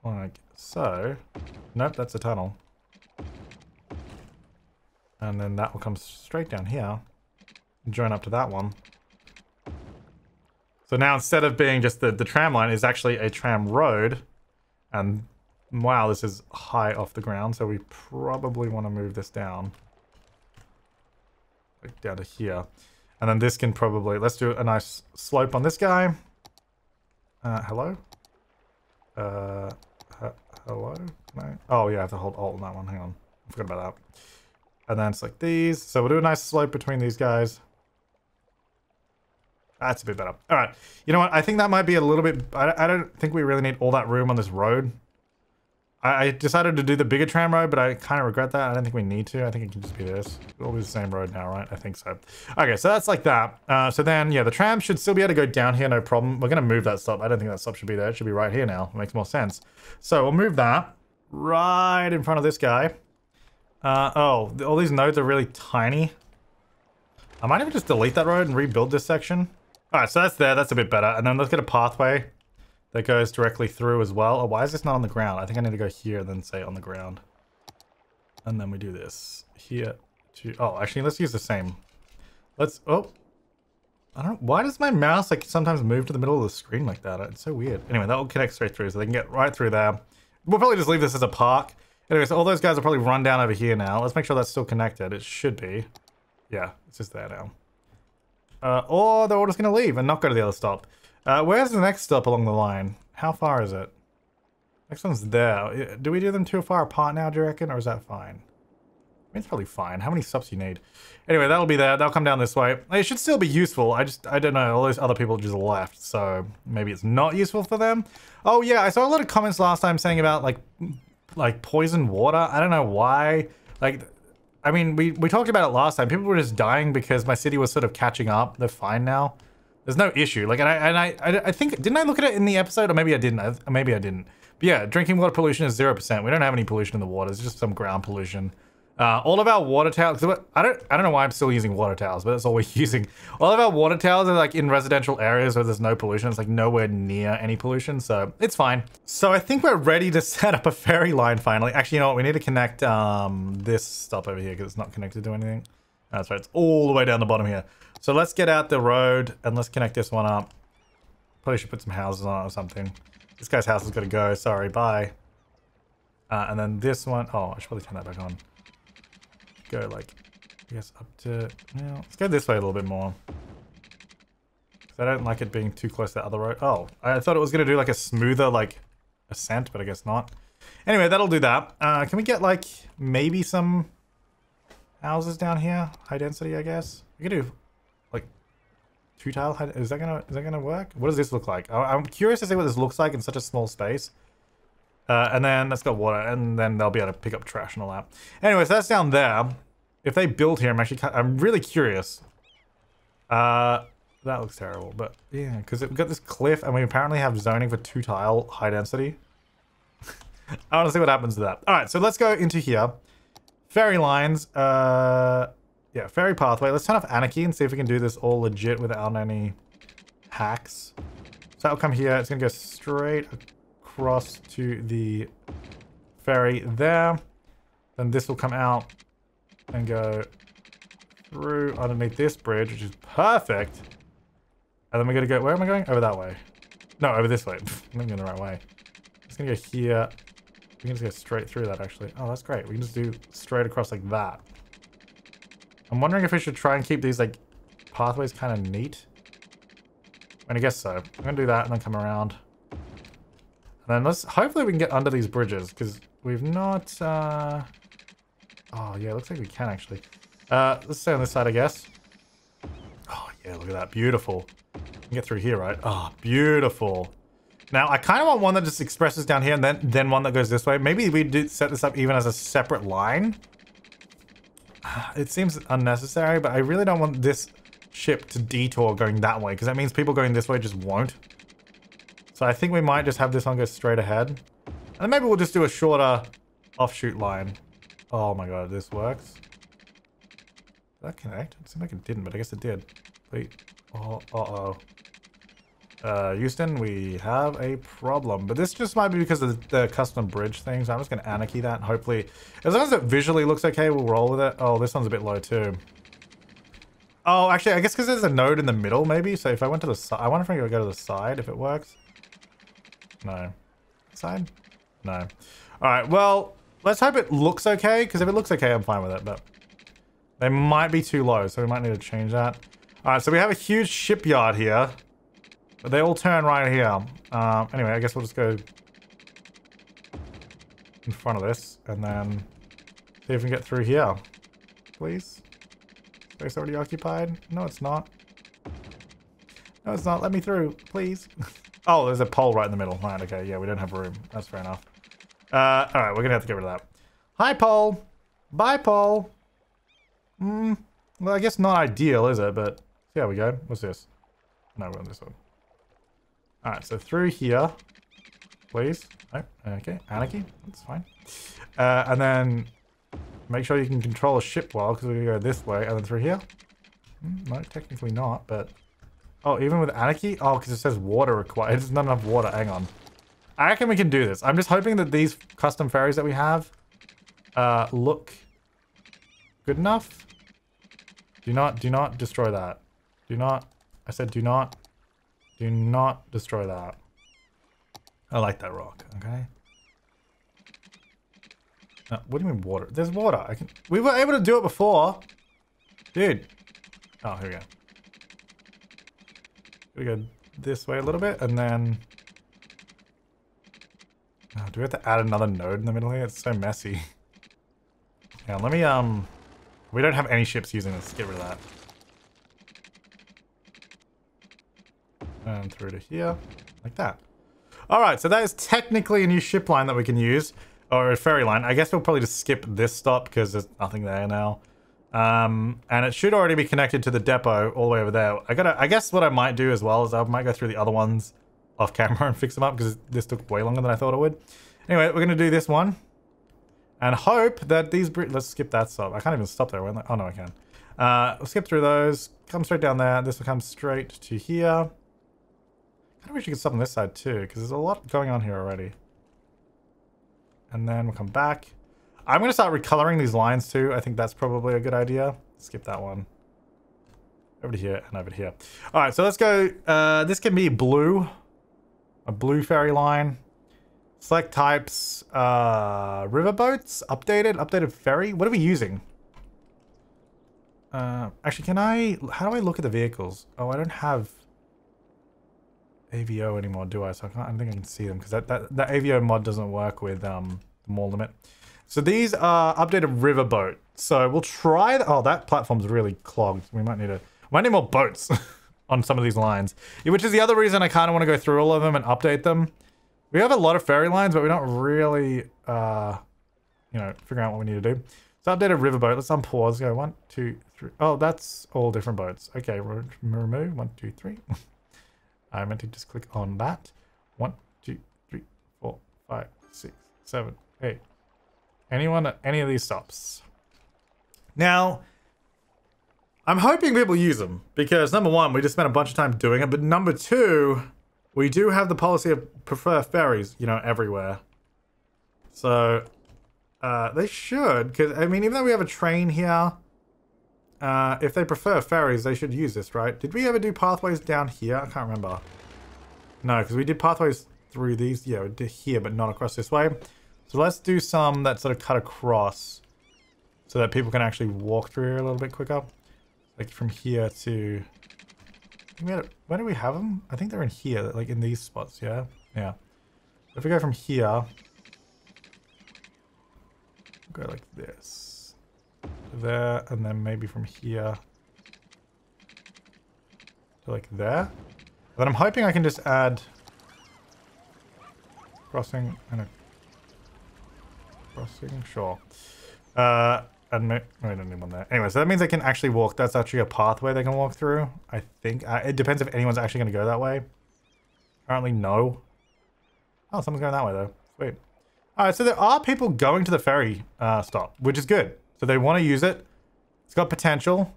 Like so. Nope, that's a tunnel. And then that will come straight down here. And join up to that one. So now instead of being just the tram line, is actually a tram road. And wow, this is high off the ground, so we probably want to move this down. Like down to here. And then this can probably, let's do a nice slope on this guy. Hello? Hello? No? Oh yeah, I have to hold Alt on that one, hang on. I forgot about that. And then it's like these. So we'll do a nice slope between these guys. That's a bit better. All right. You know what? I think that might be a little bit... I don't think we really need all that room on this road. I decided to do the bigger tram road, but I kind of regret that. I don't think we need to. I think it can just be this. It'll be the same road now, right? I think so. Okay, so that's like that. So then, yeah, the tram should still be able to go down here, no problem. We're going to move that stop. I don't think that stop should be there. It should be right here now. It makes more sense. So we'll move that right in front of this guy. Oh, all these nodes are really tiny. I might even just delete that road and rebuild this section. All right, so that's there. That's a bit better. And then let's get a pathway that goes directly through as well. Oh, why is this not on the ground? I think I need to go here and then say on the ground. And then we do this here to... Oh, actually, let's use the same. Let's... Oh. I don't... Why does my mouse, like, sometimes move to the middle of the screen like that? It's so weird. Anyway, that will connect straight through, so they can get right through there. We'll probably just leave this as a park. Anyway, so all those guys will probably run down over here now. Let's make sure that's still connected. It should be. Yeah, it's just there now. Or they're all just going to leave and not go to the other stop. Where's the next stop along the line? How far is it? Next one's there. Do we do them too far apart now, do you reckon? Or is that fine? I mean, it's probably fine. How many stops do you need? Anyway, that'll be there. They'll come down this way. It should still be useful. I don't know. All those other people just left. So maybe it's not useful for them. Oh, yeah. I saw a lot of comments last time saying about, like poison water. I don't know why. Like, I mean, we talked about it last time. People were just dying because my city was sort of catching up. They're fine now. There's no issue. Like, and I think, didn't I look at it in the episode? Or maybe I didn't. Maybe I didn't. But yeah, drinking water pollution is 0%. We don't have any pollution in the water. It's just some ground pollution. All of our water towers, I don't know why I'm still using water towers, but that's all we're using. All of our water towers are like in residential areas where there's no pollution. It's like nowhere near any pollution, so it's fine. So I think we're ready to set up a ferry line finally. Actually, you know what? We need to connect this stop over here because it's not connected to anything. That's right. It's all the way down the bottom here. So let's get out the road and let's connect this one up. Probably should put some houses on it or something. This guy's house has got to go. Sorry, bye. And then this one. Oh, I should probably turn that back on. Go like, I guess up to, well, let's go this way a little bit more. Because I don't like it being too close to the other road. Oh, I thought it was going to do like a smoother like ascent, but I guess not. Anyway, that'll do that. Can we get like maybe some houses down here? High density, I guess. We can do like 2-tile high, is that gonna work? What does this look like? I'm curious to see what this looks like in such a small space. And then let's go water, and then they'll be able to pick up trash and all that. Anyway, so that's down there. If they build here, I'm really curious. That looks terrible, but yeah, because we've got this cliff, and we apparently have zoning for 2-tile high density. I want to see what happens to that. All right, so let's go into here. Ferry lines. Yeah, ferry pathway. Let's turn off anarchy and see if we can do this all legit without any hacks. So that'll come here. It's gonna go straight across to the ferry there. Then this will come out and go through underneath this bridge, which is perfect. And then we're gonna go, where am I going? Over that way. No, over this way. I'm not going the right way. It's gonna go here. We can just go straight through that actually. Oh, that's great. We can just do straight across like that. I'm wondering if we should try and keep these like pathways kind of neat. I mean, I guess so. I'm gonna do that and then come around. And then hopefully we can get under these bridges, because we've not, oh yeah, looks like we can actually. Let's stay on this side, I guess. Oh yeah, look at that, beautiful. We can get through here, right? Oh, beautiful. Now, I kind of want one that just expresses down here and then one that goes this way. Maybe we do set this up even as a separate line. It seems unnecessary, but I really don't want this ship to detour going that way, because that means people going this way just won't. So I think we might just have this one go straight ahead. And then maybe we'll just do a shorter offshoot line. Oh my god, this works. Did that connect? It seemed like it didn't, but I guess it did. Wait. Oh, uh-oh. Houston, we have a problem. But this just might be because of the custom bridge thing, so I'm just going to anarchy that. And hopefully, as long as it visually looks okay, we'll roll with it. Oh, this one's a bit low too. Oh, actually, I guess because there's a node in the middle, maybe. So if I went to the side, I wonder if I could go to the side, if it works. No. Side? No. All right, well, let's hope it looks okay, because if it looks okay, I'm fine with it, but they might be too low, so we might need to change that. All right, so we have a huge shipyard here, but they all turn right here. Anyway, I guess we'll just go in front of this, and then see if we can get through here. Please? Space already occupied? No, it's not. No, it's not. Let me through, please. Oh, there's a pole right in the middle. Right, okay, yeah, we don't have room. That's fair enough. Alright, we're gonna have to get rid of that. Hi, pole. Bye, pole. Well, I guess not ideal, is it? But here we go. What's this? No, we're on this one. Alright, so through here. Please. Oh, okay. Anarchy. That's fine. And then make sure you can control a ship well, because we're gonna go this way, and then through here. No, technically not, but... Oh, even with anarchy? Oh, because it says water required. There's not enough water. Hang on. I reckon we can do this. I'm just hoping that these custom ferries that we have look good enough. Do not destroy that. Do not... I said do not destroy that. I like that rock, okay? What do you mean water? There's water. We were able to do it before. Dude. Oh, here we go. We go this way a little bit, and then... Oh, do we have to add another node in the middle here? It's so messy. Yeah, let me, we don't have any ships using this. Get rid of that. And through to here. Like that. Alright, so that is technically a new ship line that we can use. Or a ferry line. I guess we'll probably just skip this stop because there's nothing there now. And it should already be connected to the depot all the way over there. I guess what I might do as well is I might go through the other ones off camera and fix them up because this took way longer than I thought it would. Anyway, we're going to do this one. And hope that these... Let's skip that stop. I can't even stop there. Oh, no, I can. We'll skip through those. Come straight down there. This will come straight to here. I kind of wish you could stop on this side too, because there's a lot going on here already. And then we'll come back. I'm going to start recoloring these lines too. I think that's probably a good idea. Skip that one. Over to here and over to here. Alright, so let's go. This can be blue. A blue ferry line. Select types. Riverboats. Updated ferry. What are we using? Actually, how do I look at the vehicles? Oh, I don't have AVO anymore, do I? So I don't think I can see them because that AVO mod doesn't work with the more limit. So these are updated riverboat. So we'll try. Oh, that platform's really clogged. We might need more boats on some of these lines, which is the other reason I kind of want to go through all of them and update them. We have a lot of ferry lines, but we don't really, you know, figure out what we need to do. So updated riverboat. Let's unpause. Go 1, 2, 3. Oh, that's all different boats. Okay, remove 1, 2, 3. I meant to just click on that. 1, 2, 3, 4, 5, 6, 7, 8. Anyone at any of these stops? Now, I'm hoping people use them because number one, we just spent a bunch of time doing it, but number two, we do have the policy of prefer ferries, you know, everywhere. So, they should, because I mean, even though we have a train here, if they prefer ferries, they should use this, right? Did we ever do pathways down here? I can't remember. No, because we did pathways through these. Yeah, we did here, but not across this way. So let's do some that sort of cut across so that people can actually walk through here a little bit quicker. Like from here to... Where do we have them? I think they're in here, like in these spots, yeah? Yeah. If we go from here... Go like this. There, and then maybe from here... to like there. Then I'm hoping I can just add... crossing and a... crossing, sure. And we don't need one there. Anyway, so that means they can actually walk. That's actually a pathway they can walk through, I think. It depends if anyone's actually going to go that way. Apparently, no. Oh, someone's going that way, though. Sweet. Alright, so there are people going to the ferry stop, which is good. So they want to use it. It's got potential.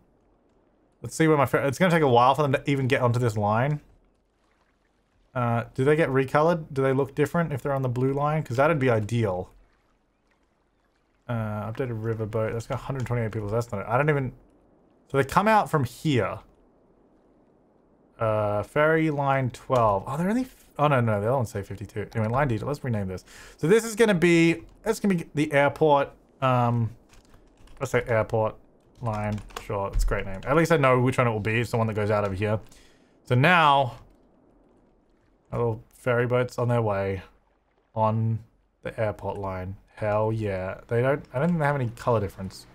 Let's see where my ferry... It's going to take a while for them to even get onto this line. Do they get recolored? Do they look different if they're on the blue line? Because that'd be ideal. Updated riverboat. That's got 128 people. So that's not it. I don't even... So they come out from here. Ferry line 12. Oh, they're only... Oh, no, they all say 52. Anyway, line detail. Let's rename this. So this is going to be... It's going to be the airport. Let's say airport line. Sure, it's a great name. At least I know which one it will be. It's the one that goes out over here. So now... Little ferry boats on their way. On the airport line. Hell yeah. I don't think they have any color difference.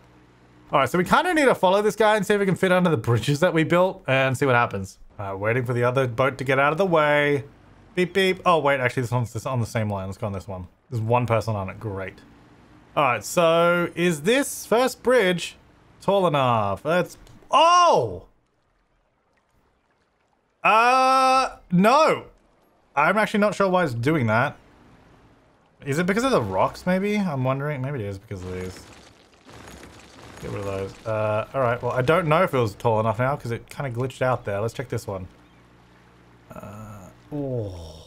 Alright, so we kind of need to follow this guy and see if we can fit under the bridges that we built and see what happens. Waiting for the other boat to get out of the way. Beep, beep. Oh, wait, actually this one's on the same line. Let's go on this one. There's one person on it. Great. Alright, so is this first bridge tall enough? Let's... Oh! No! I'm actually not sure why it's doing that. Is it because of the rocks, maybe? I'm wondering. Maybe it is because of these. Get rid of those. Alright, well, I don't know if it was tall enough now because it kind of glitched out there. Let's check this one. Oh,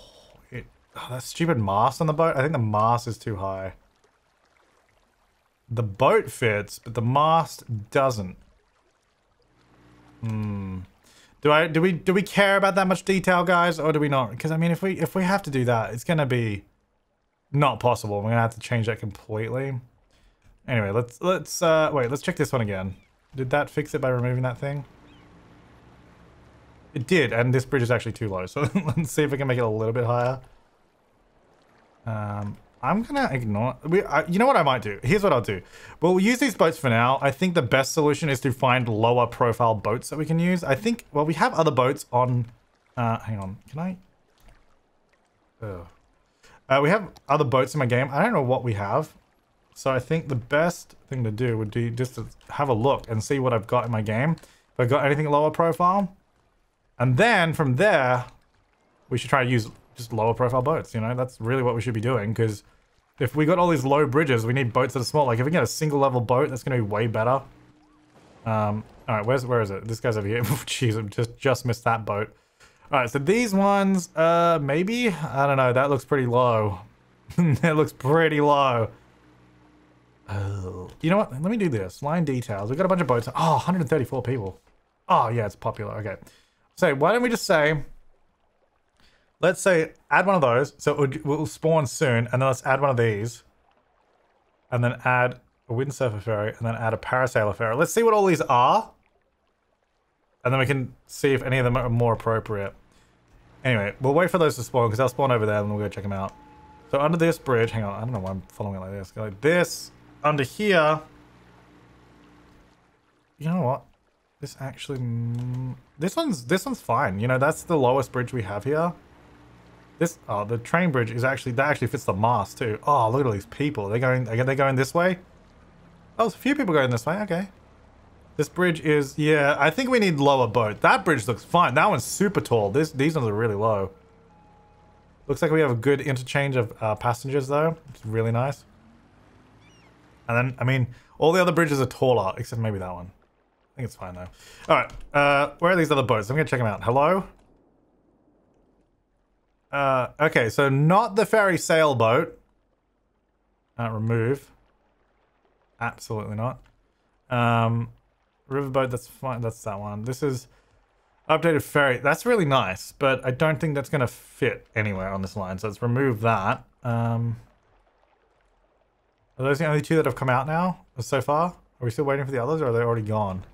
that stupid mast on the boat. I think the mast is too high. The boat fits, but the mast doesn't. Do we care about that much detail, guys, or do we not? Because I mean, if we have to do that, it's gonna be not possible. We're gonna have to change that completely. Anyway, let's wait. Let's check this one again. Did that fix it by removing that thing? It did, and this bridge is actually too low. So let's see if we can make it a little bit higher. I'm gonna ignore... you know what I might do? Here's what I'll do. We'll use these boats for now. I think the best solution is to find lower profile boats that we can use. I think... Well, we have other boats on... hang on. Can I... we have other boats in my game. I don't know what we have. So I think the best thing to do would be just to have a look and see what I've got in my game. If I've got anything lower profile. And then from there, we should try to use just lower profile boats. You know, that's really what we should be doing. Because if we got all these low bridges, we need boats that are small. Like if we get a single level boat, that's going to be way better. All right, where is it? This guy's over here. Jeez, I just missed that boat. All right, so these ones, maybe? I don't know. That looks pretty low. It looks pretty low. Oh, you know what? Let me do this. Line details. We've got a bunch of boats. Oh, 134 people. Oh, yeah, it's popular. Okay. So why don't we just say, let's say add one of those. So it will spawn soon. And then let's add one of these. And then add a windsurfer ferry. And then add a parasailer ferry. Let's see what all these are. And then we can see if any of them are more appropriate. Anyway, we'll wait for those to spawn because they'll spawn over there and we'll go check them out. So under this bridge, hang on, I don't know why I'm following it like this. Go like this, under here. You know what? This actually, this one's fine. You know, that's the lowest bridge we have here. This, oh, the train bridge is actually, that actually fits the mast too. Oh, look at all these people. They're going this way. Oh, there's a few people going this way. Okay. This bridge is, yeah, I think we need lower boat. That bridge looks fine. That one's super tall. These ones are really low. Looks like we have a good interchange of passengers though. It's really nice. And then, I mean, all the other bridges are taller, except maybe that one. I think it's fine though. All right, where are these other boats? I'm gonna check them out. Hello? Okay, so not the ferry sailboat. Remove. Absolutely not. Riverboat, that's fine. That's that one. This is updated ferry. That's really nice, but I don't think that's going to fit anywhere on this line. So let's remove that. Are those the only two that have come out now so far? Are we still waiting for the others or are they already gone?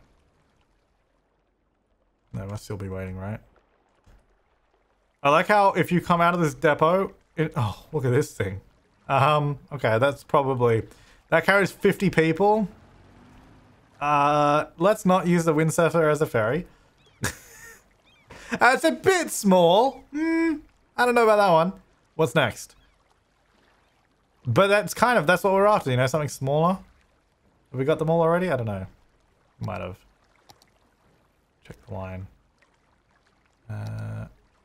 No, must still be waiting, right? I like how if you come out of this depot, oh, look at this thing. Okay, that's probably, that carries 50 people. Let's not use the windsurfer as a ferry. It's a bit small. I don't know about that one. What's next? But that's kind of, that's what we're after, you know, something smaller. Have we got them all already? I don't know. Might have. Check the line.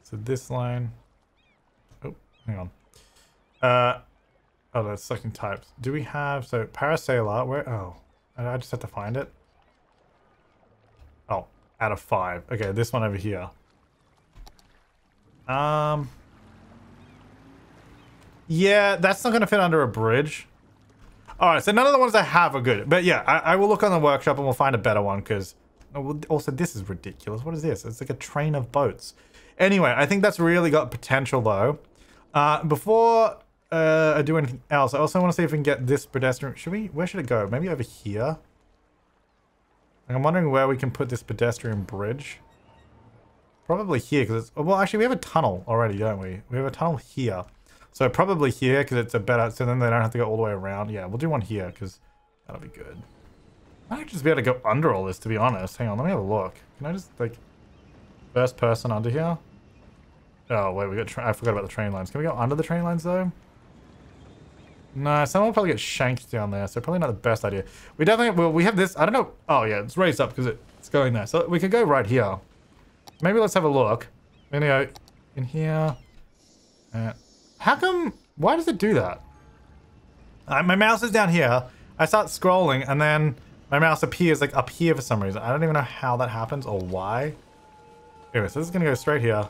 So this line. Oh, hang on. Oh, that's second types. Do we have, so parasailer, where, oh. I just have to find it. Oh, out of 5. Okay, this one over here. Yeah, that's not going to fit under a bridge. Alright, so none of the ones I have are good. But yeah, I will look on the workshop and we'll find a better one because... Also, this is ridiculous. What is this? It's like a train of boats. Anyway, I think that's really got potential though. Before... I do anything else. I also want to see if we can get this pedestrian. Where should it go? Maybe over here? Like, I'm wondering where we can put this pedestrian bridge. Probably here, because it's... Well, actually, we have a tunnel already, don't we? We have a tunnel here. So probably here, because it's a better... So then they don't have to go all the way around. Yeah, we'll do one here, because that'll be good. I might just be able to go under all this, to be honest. Hang on, let me have a look. Can I just, like... First person under here? Oh, wait, I forgot about the train lines. Can we go under the train lines, though? No, someone will probably get shanked down there, so probably not the best idea. We definitely, well, we have this, I don't know. Oh yeah, it's raised up because it's going there. So we could go right here. Maybe let's have a look. We're gonna go in here. How come, why does it do that? My mouse is down here. I start scrolling and then my mouse appears like up here for some reason. I don't even know how that happens or why. Anyway, so this is gonna go straight here.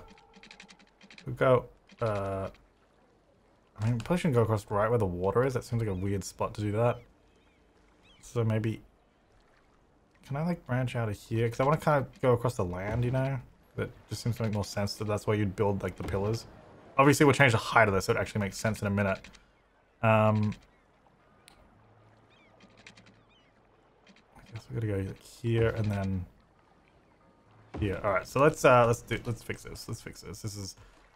We'll go, I mean, probably shouldn't go across right where the water is. That seems like a weird spot to do that. So maybe... Can I, like, branch out of here? Because I want to kind of go across the land, you know? That just seems to make more sense. That that's why you'd build, like, the pillars. Obviously, we'll change the height of this, so it actually makes sense in a minute. I guess we're gonna go like here and then... here. Alright, so let's fix this. Let's fix this. This is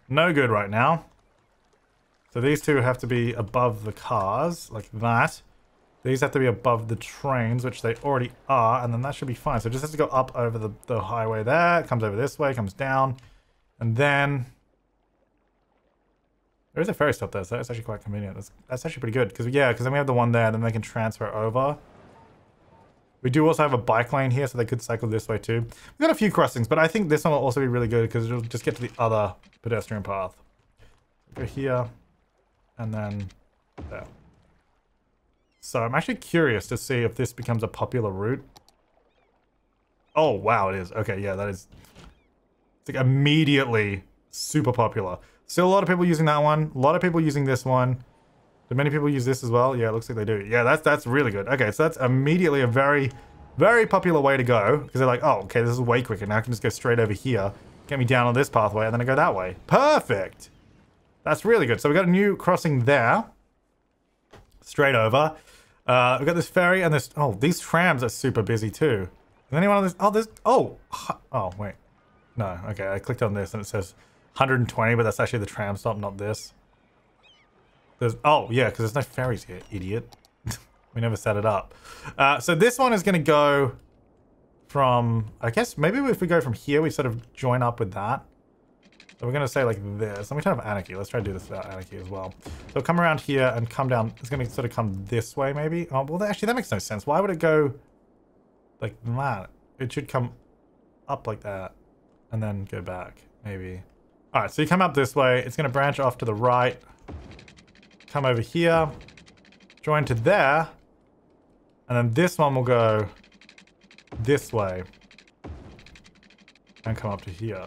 no good right now. So these two have to be above the cars, like that. These have to be above the trains, which they already are, and then that should be fine. So it just has to go up over the highway there. It comes over this way, comes down, and then... There is a ferry stop there, so that's actually quite convenient. That's actually pretty good, because then we have the one there, and then they can transfer over. We do also have a bike lane here, so they could cycle this way too. We've got a few crossings, but I think this one will also be really good, because it'll just get to the other pedestrian path. Go here. And then there. So I'm actually curious to see if this becomes a popular route. Oh, wow, it is. Okay, yeah, that is... It's like immediately super popular. Still a lot of people using that one. A lot of people using this one. Do many people use this as well? Yeah, it looks like they do. Yeah, that's really good. Okay, so that's immediately a very, very popular way to go. Because they're like, oh, okay, this is way quicker. Now I can just go straight over here. Get me down on this pathway, and then I go that way. Perfect! That's really good. So we got a new crossing there. Straight over. We got this ferry and this... Oh, these trams are super busy too. Is anyone on this... Oh, there's... Oh! Oh, wait. No, okay. I clicked on this and it says 120, but that's actually the tram stop, not this. There's... Oh, yeah, because there's no ferries here, idiot. We never set it up. So this one is going to go from... I guess maybe if we go from here, we sort of join up with that. So we're going to say like this. Let me turn off anarchy. Let's try to do this without anarchy as well. So come around here and come down. It's going to sort of come this way maybe. Oh, well, actually that makes no sense. Why would it go like that? It should come up like that and then go back maybe. All right, so you come up this way. It's going to branch off to the right. Come over here. Join to there. And then this one will go this way. And come up to here.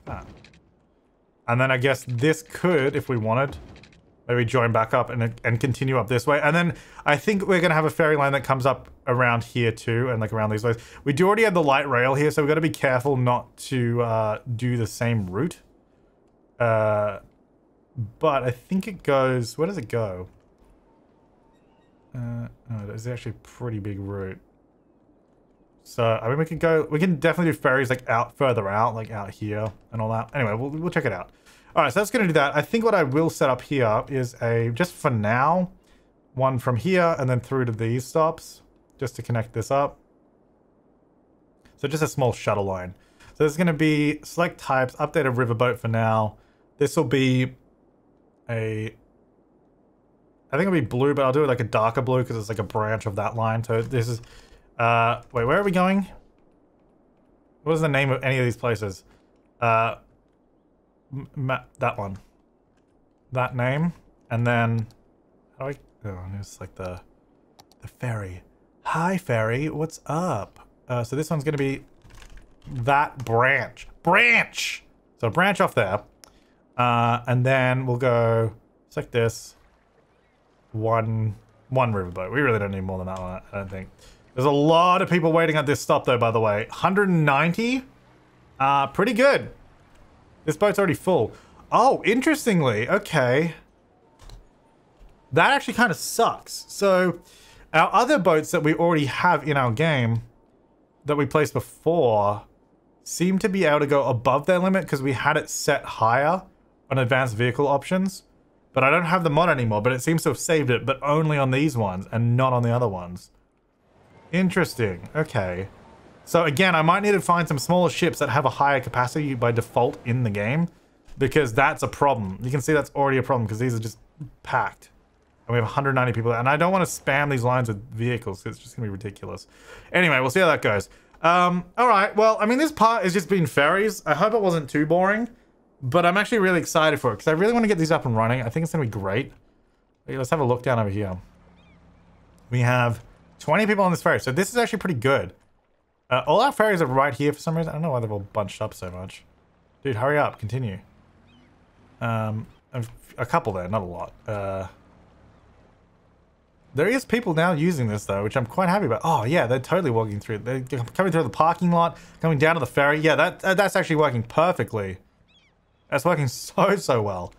That. And then I guess this could, if we wanted, maybe join back up and continue up this way. And then I think we're going to have a ferry line that comes up around here too, and like around these ways. We do already have the light rail here, so we've got to be careful not to do the same route. But I think it goes... Where does it go? Oh, it's actually a pretty big route. So, I mean, we can definitely do ferries like further out, like out here and all that. Anyway, we'll check it out. All right, so that's going to do that. I think what I will set up here is just for now, one from here and then through to these stops, just to connect this up. So just a small shuttle line. So there's going to be select types, updated riverboat for now. This will be I think it'll be blue, but I'll do it like a darker blue because it's like a branch of that line. So this is... wait, where are we going? What is the name of any of these places? That one. That name. And then... How do oh, it's like the ferry. Hi, ferry. What's up? So this one's going to be that branch. Branch! So branch off there. And then we'll go... It's like this. One riverboat. We really don't need more than that one, I don't think. There's a lot of people waiting at this stop, though, by the way. 190? Pretty good. This boat's already full. Oh, interestingly, okay. That actually kind of sucks. So, our other boats that we already have in our game that we placed before seem to be able to go above their limit because we had it set higher on advanced vehicle options. But I don't have the mod anymore, but it seems to have saved it, but only on these ones and not on the other ones. Interesting. Okay. So again, I might need to find some smaller ships that have a higher capacity by default in the game, because that's a problem. You can see that's already a problem because these are just packed. And we have 190 people. And I don't want to spam these lines with vehicles because it's just going to be ridiculous. Anyway, we'll see how that goes. All right. Well, I mean, this part has just been ferries. I hope it wasn't too boring. But I'm actually really excited for it because I really want to get these up and running. I think it's going to be great. Let's have a look down over here. We have 20 people on this ferry. So this is actually pretty good. All our ferries are right here for some reason. I don't know why they've all bunched up so much. Dude, hurry up. Continue. A couple there, not a lot. There is people now using this though, which I'm quite happy about. Oh yeah, they're totally walking through. They're coming through the parking lot, coming down to the ferry. Yeah, that's actually working perfectly. That's working so well.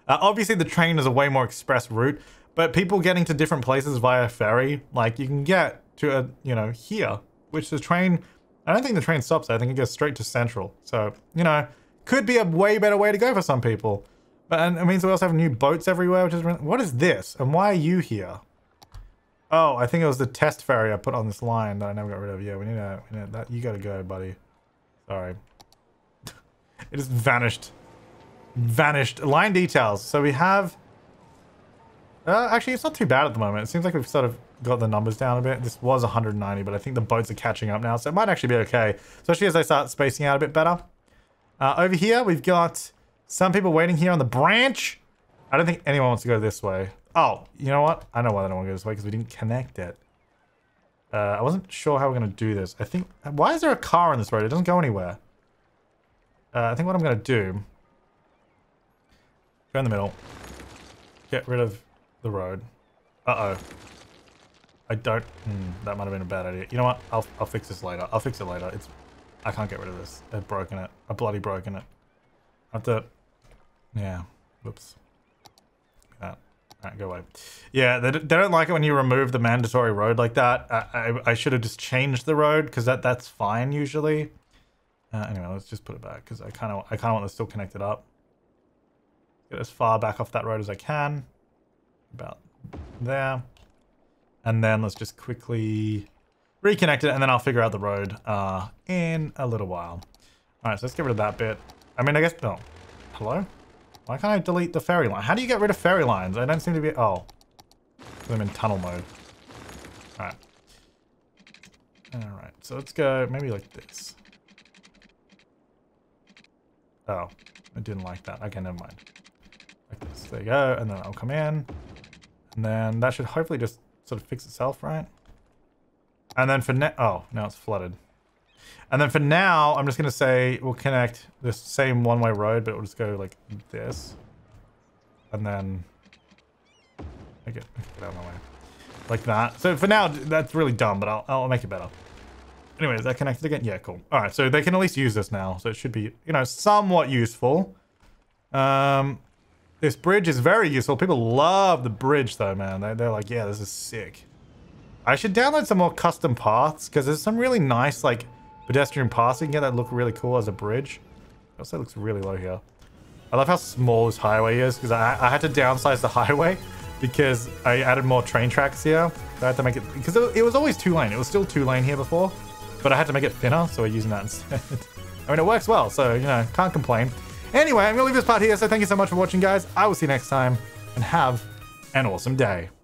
Obviously the train is a way more express route, but people getting to different places via ferry, like you can get to you know, here, which the train, I don't think the train stops. I think it goes straight to Central. So, you know, could be a way better way to go for some people. And it means we also have new boats everywhere, which is really, what is this? And why are you here? Oh, I think it was the test ferry I put on this line that I never got rid of. Yeah, we need that. You gotta go, buddy. Sorry. It just vanished. Vanished. Line details. So we have... actually, it's not too bad at the moment. It seems like we've sort of got the numbers down a bit. This was 190, but I think the boats are catching up now, so it might actually be okay. Especially as they start spacing out a bit better. Over here, we've got some people waiting here on the branch. I don't think anyone wants to go this way. Oh, you know what? I know why they don't want to go this way, because we didn't connect it. I wasn't sure how we're going to do this. I think... Why is there a car on this road? It doesn't go anywhere. I think what I'm going to do... Go in the middle. Get rid of the road. Uh-oh. I don't... that might have been a bad idea. You know what? I'll fix this later. I'll fix it later. I can't get rid of this. I've broken it. I've bloody broken it. I have to... Yeah. Whoops. Alright, go away. Yeah, they don't like it when you remove the mandatory road like that. I should have just changed the road, because that's fine usually. Anyway, let's just put it back, because I kind of want this still connected up. Get as far back off that road as I can. About there. And then let's just quickly reconnect it, and then I'll figure out the road in a little while. Alright, so let's get rid of that bit. I mean, I guess... Oh. Hello? Why can't I delete the ferry line? How do you get rid of ferry lines? I don't seem to be... Oh. I'm in tunnel mode. Alright. Alright, so let's go maybe like this. Oh. I didn't like that. Okay, never mind. Like this. There you go. And then I'll come in. And then that should hopefully just sort of fix itself, right? And then for now... Oh, now it's flooded. And then for now, I'm just going to say we'll connect this same one-way road, but we'll just go like this. And then... get out of my way. Like that. So for now, that's really dumb, but I'll make it better. Anyway, is that connected again? Yeah, cool. All right, so they can at least use this now. So it should be, you know, somewhat useful. This bridge is very useful. People love the bridge though, man. They're like, yeah, this is sick. I should download some more custom paths, because there's some really nice, like, pedestrian paths you can get that look really cool as a bridge. It also looks really low here. I love how small this highway is, because I had to downsize the highway because I added more train tracks here. So I had to make it, because it was always 2-lane. It was still 2-lane here before, but I had to make it thinner, so we're using that instead. I mean, it works well, so, you know, can't complain. Anyway, I'm going to leave this part here, so thank you so much for watching, guys. I will see you next time, and have an awesome day.